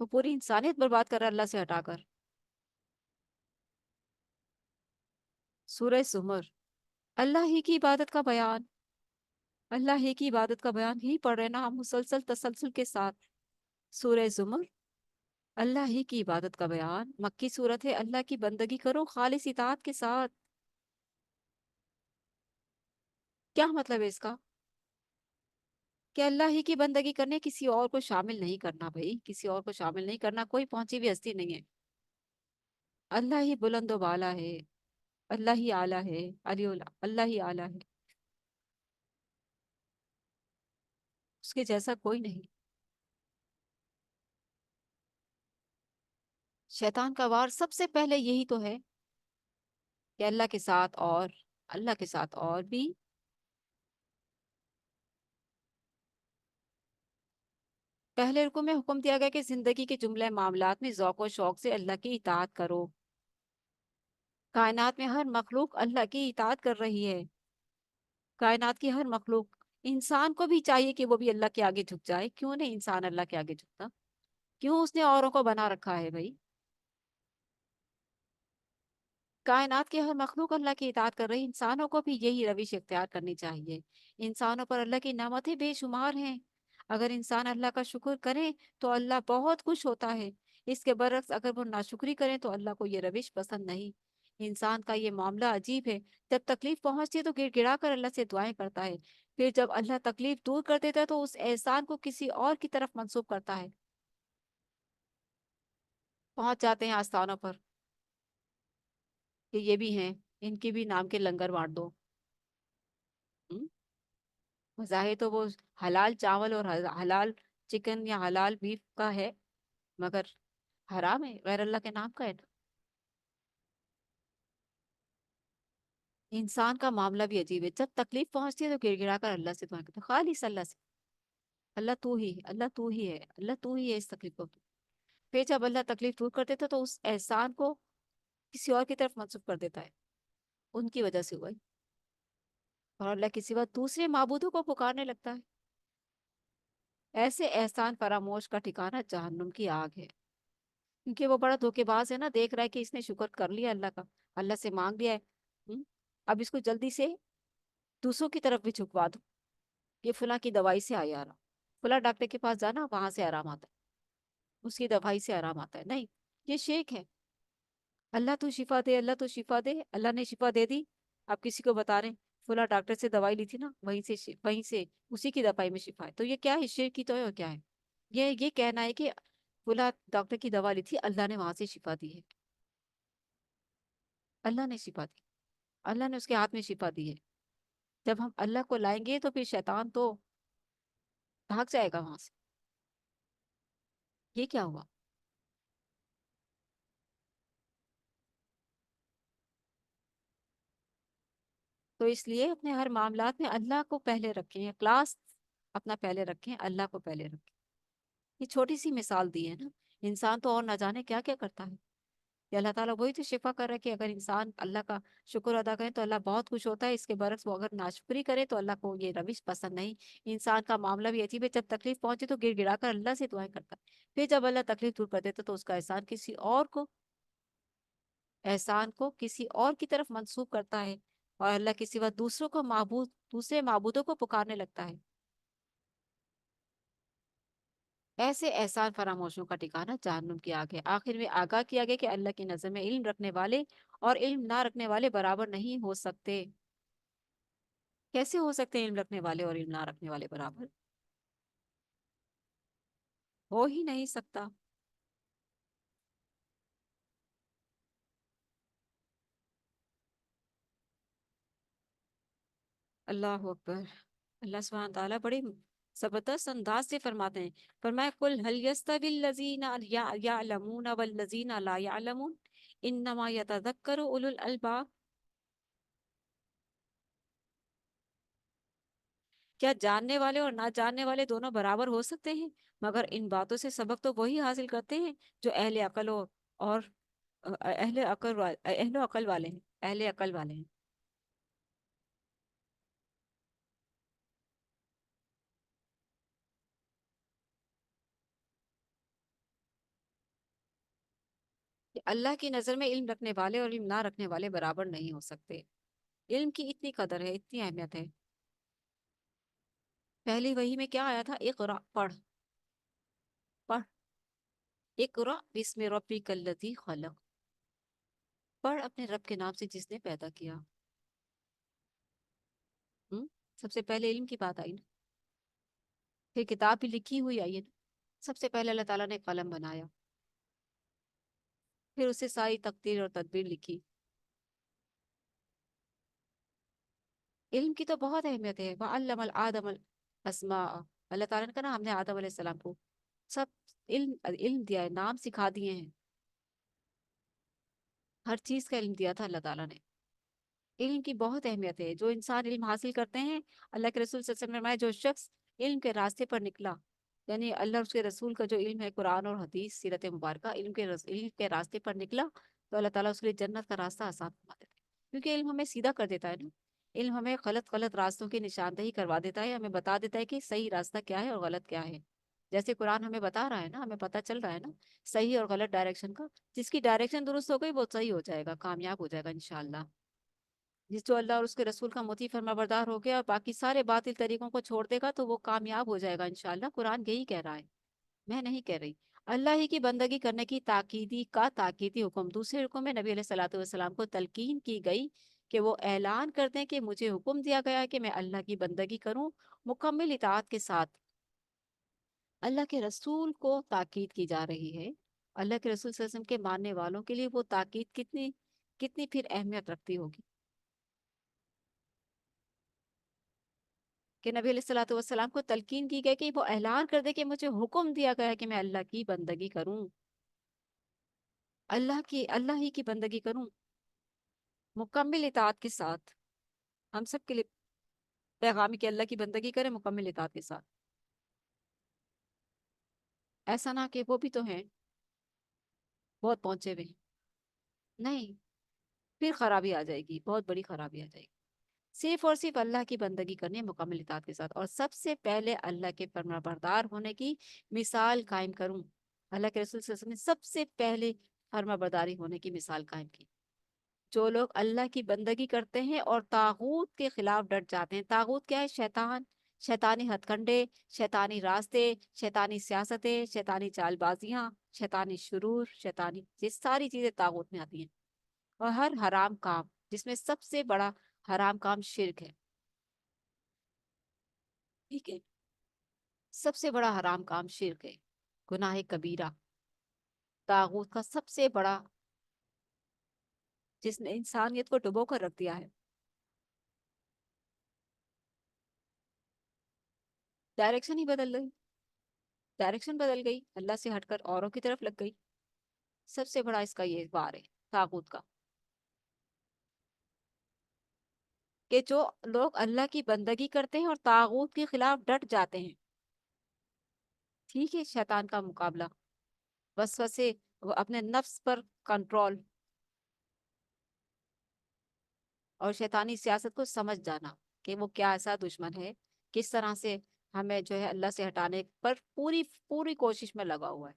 Speaker 2: وہ پوری انسانیت برباد کر رہا ہے اللہ سے ہٹا کر. سورہ زمر. اللہ ہی کی عبادت کا بیان. اللہ ہی کی عبادت کا بیان ہی پڑھ رہے ہیں نا ہم مسلسل تسلسل کے ساتھ. سورہ زمر. اللہ ہی کی عبادت کا بیان. مکی صورت ہے. اللہ کی بندگی کرو خالص اطاعت کے ساتھ. کیا مطلب ہے اس کا؟ کہ اللہ ہی کی بندگی کرنے کسی اور کو شامل نہیں کرنا بھائی. کسی اور کو شامل نہیں کرنا. کوئی پہنچی ہوئی ہستی نہیں ہے. اللہ ہی بلند و بالا ہے. اللہ ہی اعلیٰ ہے. اللہ ہی اعلیٰ ہے. اس کے جیسا کوئی نہیں. شیطان کا وار سب سے پہلے یہی تو ہے کہ اللہ کے ساتھ اور بھی. پہلے رکوع میں حکم دیا گیا کہ زندگی کے جملے معاملات میں ذوق و شوق سے اللہ کی اطاعت کرو. کائنات میں ہر مخلوق اللہ کی اطاعت کر رہی ہے. کائنات کی ہر مخلوق. انسان کو بھی چاہیے کہ وہ بھی اللہ کے آگے جھک جائے. کیوں نہیں انسان اللہ کے آگے جھکتا؟ کیوں اس نے اوروں کو بنا رکھا ہے بھائی؟ کائنات کے ہر مخلوق اللہ کی اطاعت کر رہی. انسانوں کو بھی یہی روش اختیار کرنی چاہیے. انسانوں پر اللہ کی نعمتیں بے شمار ہیں. اگر انسان اللہ کا شکر کرے تو اللہ بہت خوش ہوتا ہے. اس کے برعکس اگر وہ ناشکری کریں تو اللہ کو یہ روش پسند نہیں. انسان کا یہ معاملہ عجیب ہے. جب تکلیف پہنچتی ہے تو گڑ گڑا کر اللہ سے دعائیں کرتا ہے. پھر جب اللہ تکلیف دور کر دیتا ہے تو اس احسان کو کسی اور کی طرف منسوب کرتا ہے. پہنچ جاتے ہیں آستانوں پر کہ یہ بھی ہیں. ان کی بھی نام کے لنگر بانٹ دو. ہم؟ بظاہر تو وہ حلال چاول اور حلال چکن یا حلال بیف کا ہے مگر حرام ہے. غیر اللہ کے نام کا ہے نا. انسان کا معاملہ بھی عجیب ہے. جب تکلیف پہنچتی ہے تو گڑ گڑا کر اللہ سے دعا کرتا ہے. خالص اللہ سے. اللہ تو ہی ہے. اللہ تو ہی ہے. اللہ تو ہی ہے اس تکلیف کو. پھر جب اللہ تکلیف دور کر دیتا ہے تو اس احسان کو کسی اور کی طرف منسوب کر دیتا ہے. ان کی وجہ سے ہوا ہے. اور اللہ کے سوا دوسرے معبودوں کو پکارنے لگتا ہے. ایسے احسان فراموش کا ٹھکانہ جہنم کی آگ ہے. کیونکہ وہ بڑا دھوکے باز ہے نا. دیکھ رہا ہے کہ اس نے شکر کر لیا اللہ کا. اللہ سے مانگ لیا ہے. ہم؟ اب اس کو جلدی سے دوسروں کی طرف بھی جھکوا دو. یہ فلاں کی دوائی سے آیا آرام. فلاں ڈاکٹر کے پاس جانا وہاں سے آرام آتا ہے. اس کی دوائی سے آرام آتا ہے. نہیں. یہ شیک ہے. اللہ تو شفا دے. اللہ تو شفا دے. اللہ نے شفا دے دی. آپ کسی کو بتا رہے ہیں فلاں ڈاکٹر سے دوائی لی تھی نا وہیں سے اسی کی دوائی میں شفا ہے. تو یہ کیا ہے؟ شرک کی تو ہے. اور کیا ہے یہ کہنا ہے کہ فلاں ڈاکٹر کی دوا لی تھی اللہ نے وہاں سے شفا دی ہے. اللہ نے شفا دی. اللہ نے اس کے ہاتھ میں شفا دی ہے. جب ہم اللہ کو لائیں گے تو پھر شیطان تو بھاگ جائے گا وہاں سے. یہ کیا ہوا؟ تو اس لیے اپنے ہر معاملات میں اللہ کو پہلے رکھیں. کلاس اپنا پہلے رکھیں. اللہ کو پہلے رکھیں. یہ چھوٹی سی مثال دی ہے نا. انسان تو اور نہ جانے کیا کیا کرتا ہے. یہ اللہ تعالیٰ وہی تو شفا کر رہا ہے کہ اگر انسان اللہ کا شکر ادا کرے تو اللہ بہت خوش ہوتا ہے. اس کے برعکس وہ اگر ناشکری کرے تو اللہ کو یہ روش پسند نہیں. انسان کا معاملہ بھی عجیب ہے. جب تکلیف پہنچے تو گڑ گڑا کر اللہ سے دعائیں کرتا ہے. پھر جب اللہ تکلیف دور کر دیتا تو اس کا احسان کو کسی اور کی طرف منسوب کرتا ہے. اور اللہ کے سوا دوسرے معبودوں کو پکارنے لگتا ہے. ایسے احسان فراموشوں کا ٹھکانہ جہنم کی آگ ہے. آخر میں آگاہ کیا گیا کہ اللہ کی نظر میں علم رکھنے والے اور علم نہ رکھنے والے برابر نہیں ہو سکتے. کیسے ہو سکتے ہیں علم رکھنے والے اور علم نہ رکھنے والے برابر؟ ہو ہی نہیں سکتا. اللہ اکبر. اللہ سبحانہ تعالیٰ بڑے زبردست انداز سے فرماتے ہیں. فرمایا قل هل يستوي الذين يعلمون والذين لا يعلمون انما يتذكر اولو الالباب. کیا جاننے والے اور نہ جاننے والے دونوں برابر ہو سکتے ہیں؟ مگر ان باتوں سے سبق تو وہی حاصل کرتے ہیں جو اور اہل و عقل والے ہیں. اہل عقل والے ہیں. اللہ کی نظر میں علم رکھنے والے اور علم نہ رکھنے والے برابر نہیں ہو سکتے۔ علم کی اتنی قدر ہے، اتنی اہمیت ہے۔ پہلی وحی میں کیا آیا تھا؟ اقرا، پڑھ پڑھ، اقرا بسم ربک الذی خلق، پڑھ اپنے رب کے نام سے جس نے پیدا کیا۔ ہم؟ سب سے پہلے علم کی بات آئی نا، پھر کتاب بھی لکھی ہوئی آئی ہے نا۔ سب سے پہلے اللہ تعالیٰ نے قلم بنایا، پھر اسے ساری تقدیر اور تدبیر لکھی۔ علم کی تو بہت اہمیت ہے۔ وَعَلَّمَ الْآدَمَ الْأَسْمَاءَ، اللہ تعالیٰ نے کہا نا، ہم نے آدم علیہ السلام کو سب علم دیا ہے، نام سکھا دیے ہیں، ہر چیز کا علم دیا تھا اللہ تعالیٰ نے۔ علم کی بہت اہمیت ہے۔ جو انسان علم حاصل کرتے ہیں، اللہ کے رسول صلی اللہ علیہ وسلم نے فرمایا، جو شخص علم کے راستے پر نکلا، یعنی اللہ اور اس کے رسول کا جو علم ہے، قرآن اور حدیث سیرت مبارکہ، علم کے راستے پر نکلا تو اللہ تعالیٰ اس کے لیے جنت کا راستہ آسان فرما دیتا ہے، کیونکہ علم ہمیں سیدھا کر دیتا ہے نا۔ علم ہمیں غلط راستوں کی نشاندہی کروا دیتا ہے، ہمیں بتا دیتا ہے کہ صحیح راستہ کیا ہے اور غلط کیا ہے۔ جیسے قرآن ہمیں بتا رہا ہے نا، ہمیں پتہ چل رہا ہے نا صحیح اور غلط ڈائریکشن کا۔ جس کی ڈائریکشن درست ہو گئی وہ صحیح ہو جائے گا، کامیاب ہو جائے گا انشاءاللہ۔ جو اللہ اور اس کے رسول کا مطیع فرما بردار ہو گیا اور باقی سارے باطل طریقوں کو چھوڑ دے گا تو وہ کامیاب ہو جائے گا انشاءاللہ۔ قرآن یہی کہہ رہا ہے، میں نہیں کہہ رہی۔ اللہ ہی کی بندگی کرنے کی تاکیدی حکم، دوسرے حکم میں نبی علیہ الصلوۃ والسلام کو تلقین کی گئی کہ وہ اعلان کر دیں کہ مجھے حکم دیا گیا ہے کہ میں اللہ کی بندگی کروں مکمل اطاعت کے ساتھ۔ اللہ کے رسول کو تاکید کی جا رہی ہے۔ اللہ کے رسول صلی اللہ علیہ وسلم کے ماننے والوں کے لیے وہ تاکید کتنی کتنی پھر اہمیت رکھتی ہوگی کہ نبی علیہ الصلوۃ والسلام کو تلقین کی گئی کہ وہ اعلان کر دے کہ مجھے حکم دیا گیا ہے کہ میں اللہ کی بندگی کروں، اللہ ہی کی بندگی کروں مکمل اطاعت کے ساتھ۔ ہم سب کے لیے پیغام ہے کہ اللہ کی بندگی کریں مکمل اطاعت کے ساتھ۔ ایسا نہ کہ وہ بھی تو ہیں بہت پہنچے ہوئے ہیں، نہیں، پھر خرابی آ جائے گی، بہت بڑی خرابی آ جائے گی۔ صرف اور صرف اللہ کی بندگی کرنی ہے مکمل اطاعت کے ساتھ، اور سب سے پہلے اللہ کے فرما بردار ہونے کی مثال قائم کروں۔ اللہ کے رسول صلی اللہ علیہ وسلم نے سب سے پہلے فرما برداری ہونے کی مثال قائم کی۔ جو لوگ اللہ کی بندگی کرتے ہیں اور طاغوت کے خلاف ڈٹ جاتے ہیں، طاغوت کیا ہے؟ شیطان، شیطانی ہتھ کنڈے، شیطانی راستے، شیطانی سیاستیں، شیطانی چال بازیاں، شیطانی شرور، شیطانی، یہ ساری چیزیں طاغوت میں آتی ہیں۔ اور ہر حرام کام، جس میں سب سے بڑا حرام کام شرک ہے، ٹھیک ہے، سب سے بڑا حرام کام شرک ہے، گناہ کبیرہ، طاغوت کا سب سے بڑا، جس نے انسانیت کو ڈبو کر رکھ دیا ہے۔ ڈائریکشن ہی بدل گئی، ڈائریکشن بدل گئی، اللہ سے ہٹ کر اوروں کی طرف لگ گئی۔ سب سے بڑا اس کا یہ وار ہے طاغوت کا، کہ جو لوگ اللہ کی بندگی کرتے ہیں اور طاغوت کے خلاف ڈٹ جاتے ہیں، ٹھیک ہے، شیطان کا مقابلہ، وسوسے، وہ اپنے نفس پر کنٹرول، اور شیطانی سیاست کو سمجھ جانا کہ وہ کیا ایسا دشمن ہے، کس طرح سے ہمیں جو ہے اللہ سے ہٹانے پر پوری پوری کوشش میں لگا ہوا ہے۔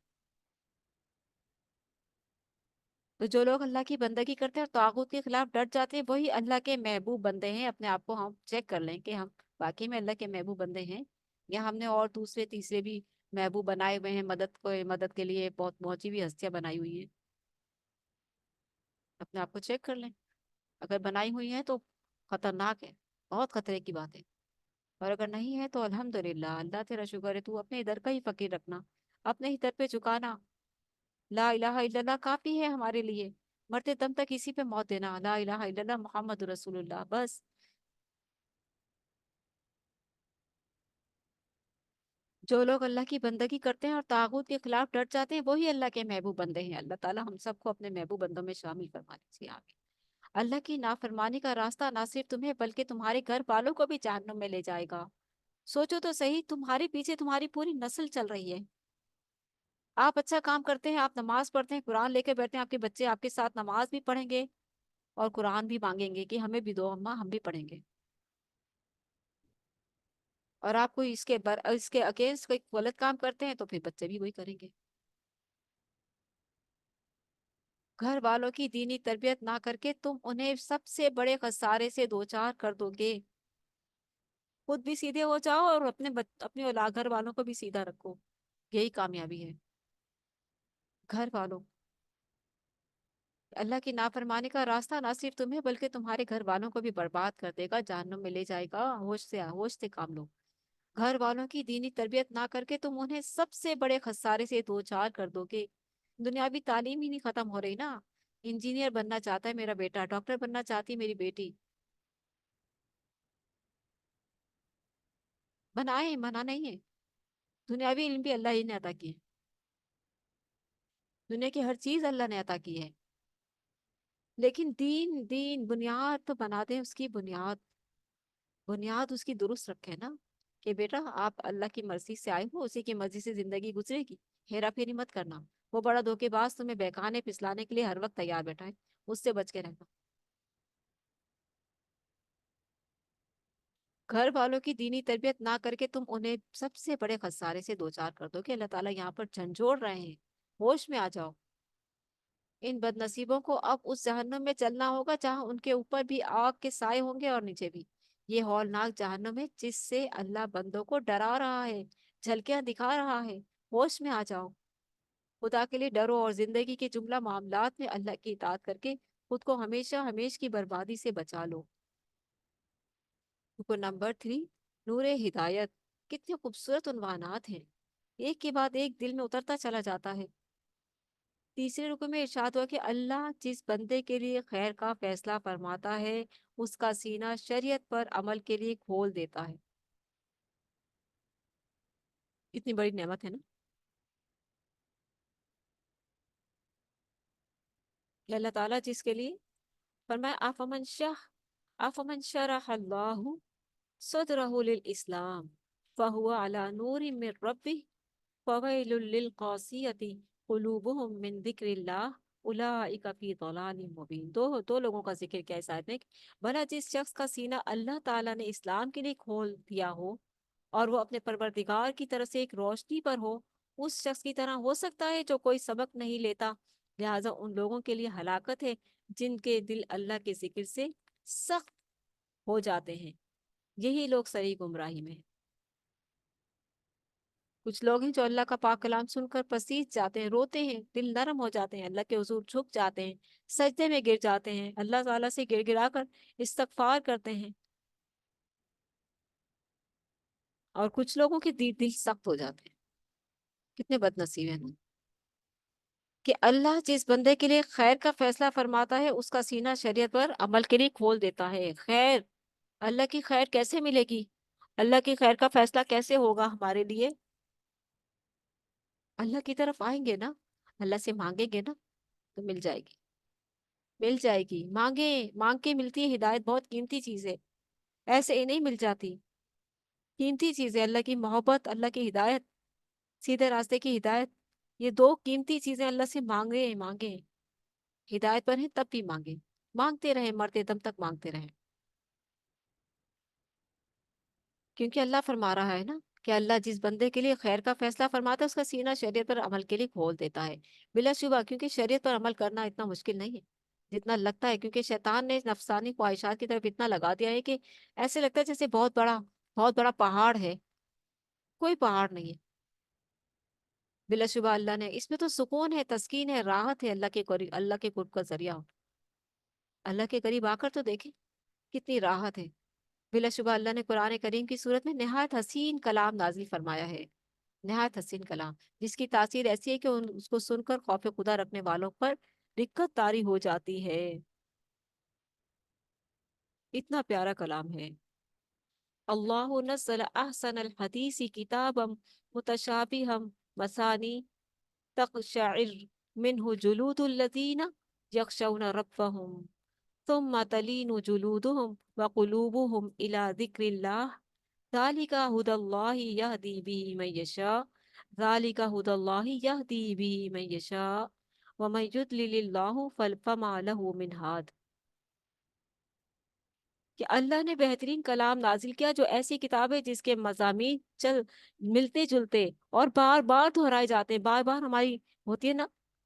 Speaker 2: تو جو لوگ اللہ کی بندگی کرتے ہیں اور طاغوت کے خلاف ڈٹ جاتے ہیں، وہی اللہ کے محبوب بندے ہیں۔ اپنے آپ کو ہم چیک کر لیں کہ ہم واقعی میں اللہ کے محبوب بندے ہیں، یا ہم نے اور دوسرے تیسرے بھی محبوب بنائے ہوئے ہیں، مدد کے لیے بہت پہنچی ہوئی ہستیاں بنائی ہوئی ہیں۔ اپنے آپ کو چیک کر لیں، اگر بنائی ہوئی ہیں تو خطرناک ہے، بہت خطرے کی بات ہے، اور اگر نہیں ہے تو الحمدللہ، اللہ تیرا شکر ہے، تو اپنے ادھر کا ہی فقیر رکھنا، اپنے ہی در پہ جھکانا۔ لا الہ الا اللہ کافی ہے ہمارے لیے، مرتے دم تک اسی پہ موت دینا، لا الہ الا اللہ محمد رسول اللہ، بس۔ جو لوگ اللہ کی بندگی کرتے ہیں اور طاغوت کے خلاف ڈٹ جاتے ہیں، وہی اللہ کے محبوب بندے ہیں۔ اللہ تعالی ہم سب کو اپنے محبوب بندوں میں شامل فرما لیجیے، آمین۔ اللہ کی نافرمانی کا راستہ نہ صرف تمہیں بلکہ تمہارے گھر والوں کو بھی جہنم میں لے جائے گا۔ سوچو تو صحیح، تمہارے پیچھے تمہاری پوری نسل چل رہی ہے، آپ اچھا کام کرتے ہیں، آپ نماز پڑھتے ہیں، قرآن لے کے بیٹھتے ہیں، آپ کے بچے آپ کے ساتھ نماز بھی پڑھیں گے اور قرآن بھی مانگیں گے کہ ہمیں بھی دو اماں، ہم بھی پڑھیں گے، اور آپ کوئی اس کے اگینسٹ کوئی غلط کام کرتے ہیں تو پھر بچے بھی وہی کریں گے۔ گھر والوں کی دینی تربیت نہ کر کے تم انہیں سب سے بڑے خسارے سے دوچار کر دو گے۔ خود بھی سیدھے ہو جاؤ اور اپنے اولاد گھر والوں کو بھی سیدھا رکھو، یہی کامیابی ہے۔ گھر والوں، اللہ کی نافرمانی کا راستہ نہ صرف تمہیں بلکہ تمہارے گھر والوں کو بھی برباد کر دے گا، جہنم میں لے جائے گا۔ ہوش سے کام لو۔ گھر والوں کی دینی تربیت نہ کر کے تم انہیں سب سے بڑے خسارے سے دوچار کر دو گے۔ دنیاوی تعلیم ہی نہیں ختم ہو رہی نا۔ انجینئر بننا چاہتا ہے میرا بیٹا، ڈاکٹر بننا چاہتی ہے میری بیٹی، بنائے، منع نہیں ہے۔ دنیاوی علم بھی اللہ ہی نے عطا کی ہے، دنیا کی ہر چیز اللہ نے عطا کی ہے، لیکن دین بنیاد تو بنا دیں، اس کی بنیاد اس کی درست رکھے نا، کہ بیٹا آپ اللہ کی مرضی سے آئے ہو، اسی کی مرضی سے زندگی گزرے گی، ہیرا پھیری مت کرنا۔ وہ بڑا دھوکے باز تمہیں بہکانے پھسلانے کے لیے ہر وقت تیار بیٹھا ہے، اس سے بچ کے رہنا۔ گھر والوں کی دینی تربیت نہ کر کے تم انہیں سب سے بڑے خسارے سے دوچار کر دو کہ اللہ تعالیٰ یہاں پر جھنجھوڑ رہے ہیں، ہوش میں آ جاؤ۔ ان بد نصیبوں کو اب اس جہنم میں چلنا ہوگا جہاں ان کے اوپر بھی آگ کے سائے ہوں گے اور نیچے بھی۔ یہ ہولناک جہنم ہے جس سے اللہ بندوں کو ڈرا رہا ہے، جھلکیاں دکھا رہا ہے۔ ہوش میں آ جاؤ، خدا کے لیے ڈرو اور زندگی کے جملہ معاملات میں اللہ کی اطاعت کر کے خود کو ہمیشہ ہمیش کی بربادی سے بچا لو۔ رکو نمبر 3، نور ہدایت۔ کتنے خوبصورت عنوانات ہیں، ایک کے بعد ایک دل میں اترتا چلا جاتا ہے۔ تیسرے رکو میں ارشاد ہوا کہ اللہ جس بندے کے لیے خیر کا فیصلہ فرماتا ہے اس کا سینہ شریعت پر عمل کے لیے کھول دیتا ہے۔ اتنی بڑی نعمت ہے نا کہ اللہ تعالیٰ جس کے لیے فرمایا افمن شرح اللہ صدرہ للاسلام فہو علی نور من ربہ فویل للقاسیۃ قلوبہم من ذکر اللہ اولئک فی ضلال مبین۔ دو لوگوں کا ذکر کیا اس آیت میں، بھلا جس شخص کا سینہ اللہ تعالیٰ نے اسلام کے لیے کھول دیا ہو اور وہ اپنے پروردگار کی طرف سے ایک روشنی پر ہو، اس شخص کی طرح ہو سکتا ہے جو کوئی سبق نہیں لیتا؟ لہٰذا ان لوگوں کے لیے ہلاکت ہے جن کے دل اللہ کے ذکر سے سخت ہو جاتے ہیں، یہی لوگ صحیح گمراہی میں ہیں۔ کچھ لوگ ہیں جو اللہ کا پاک کلام سن کر پسیج جاتے ہیں، روتے ہیں، دل نرم ہو جاتے ہیں، اللہ کے حضور جھک جاتے ہیں، سجدے میں گر جاتے ہیں، اللہ تعالیٰ سے گر گرا کر استغفار کرتے ہیں، اور کچھ لوگوں کے دل سخت ہو جاتے ہیں۔ کتنے بد نصیب ہیں نا، کہ اللہ جس بندے کے لیے خیر کا فیصلہ فرماتا ہے اس کا سینہ شریعت پر عمل کے لیے کھول دیتا ہے۔ خیر، اللہ کی خیر کیسے ملے گی؟ اللہ کی خیر کا فیصلہ کیسے ہوگا ہمارے لیے؟ اللہ کی طرف آئیں گے نا، اللہ سے مانگیں گے نا، تو مل جائے گی، مل جائے گی۔ مانگ کے ملتی ہے ہدایت، بہت قیمتی چیز ہے، ایسے ہی نہیں مل جاتی، قیمتی چیز ہے۔ اللہ کی محبت، اللہ کی ہدایت، سیدھے راستے کی ہدایت، یہ دو قیمتی چیزیں اللہ سے مانگیں۔ ہدایت پر ہیں تب بھی مانگیں، مانگتے رہیں، مرتے دم تک مانگتے رہیں، کیونکہ اللہ فرما رہا ہے نا کہ اللہ جس بندے کے لیے خیر کا فیصلہ فرماتا ہے اس کا سینہ شریعت پر عمل کے لیے کھول دیتا ہے۔ بلا شبہ، کیونکہ شریعت پر عمل کرنا اتنا مشکل نہیں ہے جتنا لگتا ہے، کیونکہ شیطان نے نفسانی خواہشات کی طرف اتنا لگا دیا ہے کہ ایسے لگتا ہے جیسے بہت بڑا پہاڑ ہے، کوئی پہاڑ نہیں ہے۔ بلا شبہ اللہ نے اس میں تو سکون ہے، تسکین ہے، راحت ہے، اللہ کے قرب کا ذریعہ ہو۔ اللہ کے قریب آ کر تو دیکھیں کتنی راحت ہے۔ بلا شبہ اللہ نے قرآن کریم کی صورت میں نہایت حسین کلام نازل فرمایا ہے، نہایت حسین کلام جس کی تاثیر ایسی ہے کہ اس کو سن کر خوف خدا رکھنے والوں پر دقت طاری ہو جاتی ہے۔ اتنا پیارا کلام ہے۔ اللہ نزل احسن الحدیث کتابا متشابہا مثانی تقشعر منه جلود الذین یخشون ربهم ثم تلین جلودهم وقلوبهم الى ذکر اللہ ذالک ھدی اللہ یہدی به من یشاء ذالک ھدی اللہ یہدی به من یشاء ومن یضلل اللہ فما له من ہاد۔ کہ اللہ نے بہترین کلام نازل کیا جو ایسی کتاب ہے جس کے مضامین ملتے جلتے اور بار بار دہرائے جاتے ہیں، بار بار ہماری ہوتی ہے نا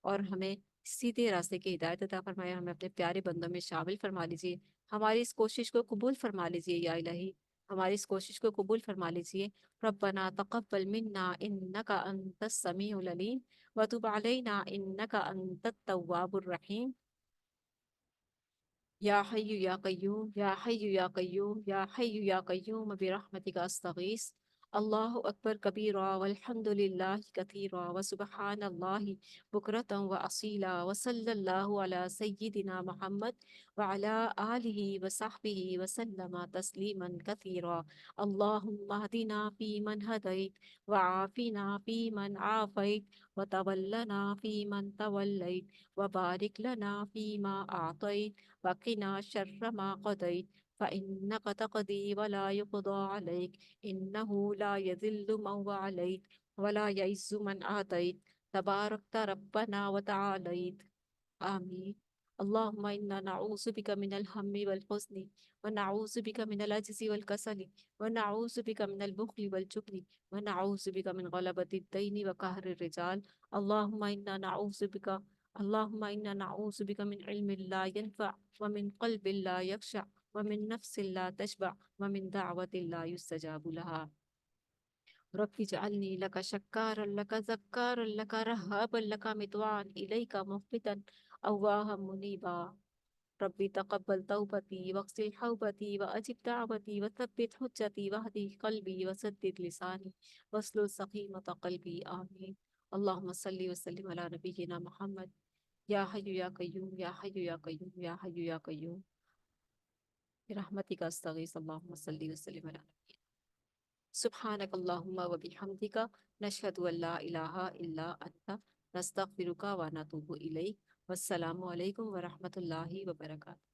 Speaker 2: اور ہمیں سیدھے راستے کی ہدایت عطا فرمائے، ہمیں اپنے پیارے بندوں میں شامل فرما لیجیے، ہماری اس کوشش کو قبول فرما لیجیے یا الہی، ہماری اس کوشش کو قبول فرما لیجیے۔ ربنا تقبل منا انک انت السمیع العلیم وتب علینا انک انت التواب الرحیم۔ یا حی یا قیوم یا حی یا قیوم یا حی یا قیوم برحمتک استغیث۔ اللہ اکبر کبیرا والحمد للہ کثیرا وسبحان اللہ بکرتا واصیلا وصلی اللہ علی سیدنا محمد وعلی آلہ وصحبہ وسلم تسلیما کثیرا۔ اللہم اہدنا فیمن ہدیت وعافنا فیمن عافیت وتولنا فیمن تولیت وبارک لنا فیما اعطیت وقنا شر ما قضيت فإنك تقضي ولا يقضى عليك إنه لا يذل من واليت ولا يعز من عاديت تباركت ربنا وتعاليت آمين۔ اللهم إنا نعوذ بك من الهم والحزن ونعوذ بك من العجز والكسل ونعوذ بك من البخل والجبن ونعوذ بك من غلبة الدين وقهر الرجال اللهم إنا نعوذ بك من علم لا ينفع ومن قلب لا يخشع ومن نفس لا تشبع ومن دعوة لا يستجاب لها۔ رب اجعلني لك شكارا لك ذكارا لك رهابا لك مطواعا إليك مخبتا أواها منيبا۔ ربي تقبل توبتي واغسل حوبتي وأجب دعوتي وثبت حجتي واهدي قلبي وسدد لساني واسلل سقيمة قلبي آمين۔ اللهم صل وسلم على نبينا محمد یا حی یا قیوم یا حی یا قیوم یا حی یا قیوم برحمتک استغیث۔ اللهم صل وسلم علی نبینا سبحانک اللہم و بحمدک نشہد ان لا الہ الا انت نستغفرک و نتوب الیک۔ والسلام علیکم ورحمۃ اللہ وبرکاتہ۔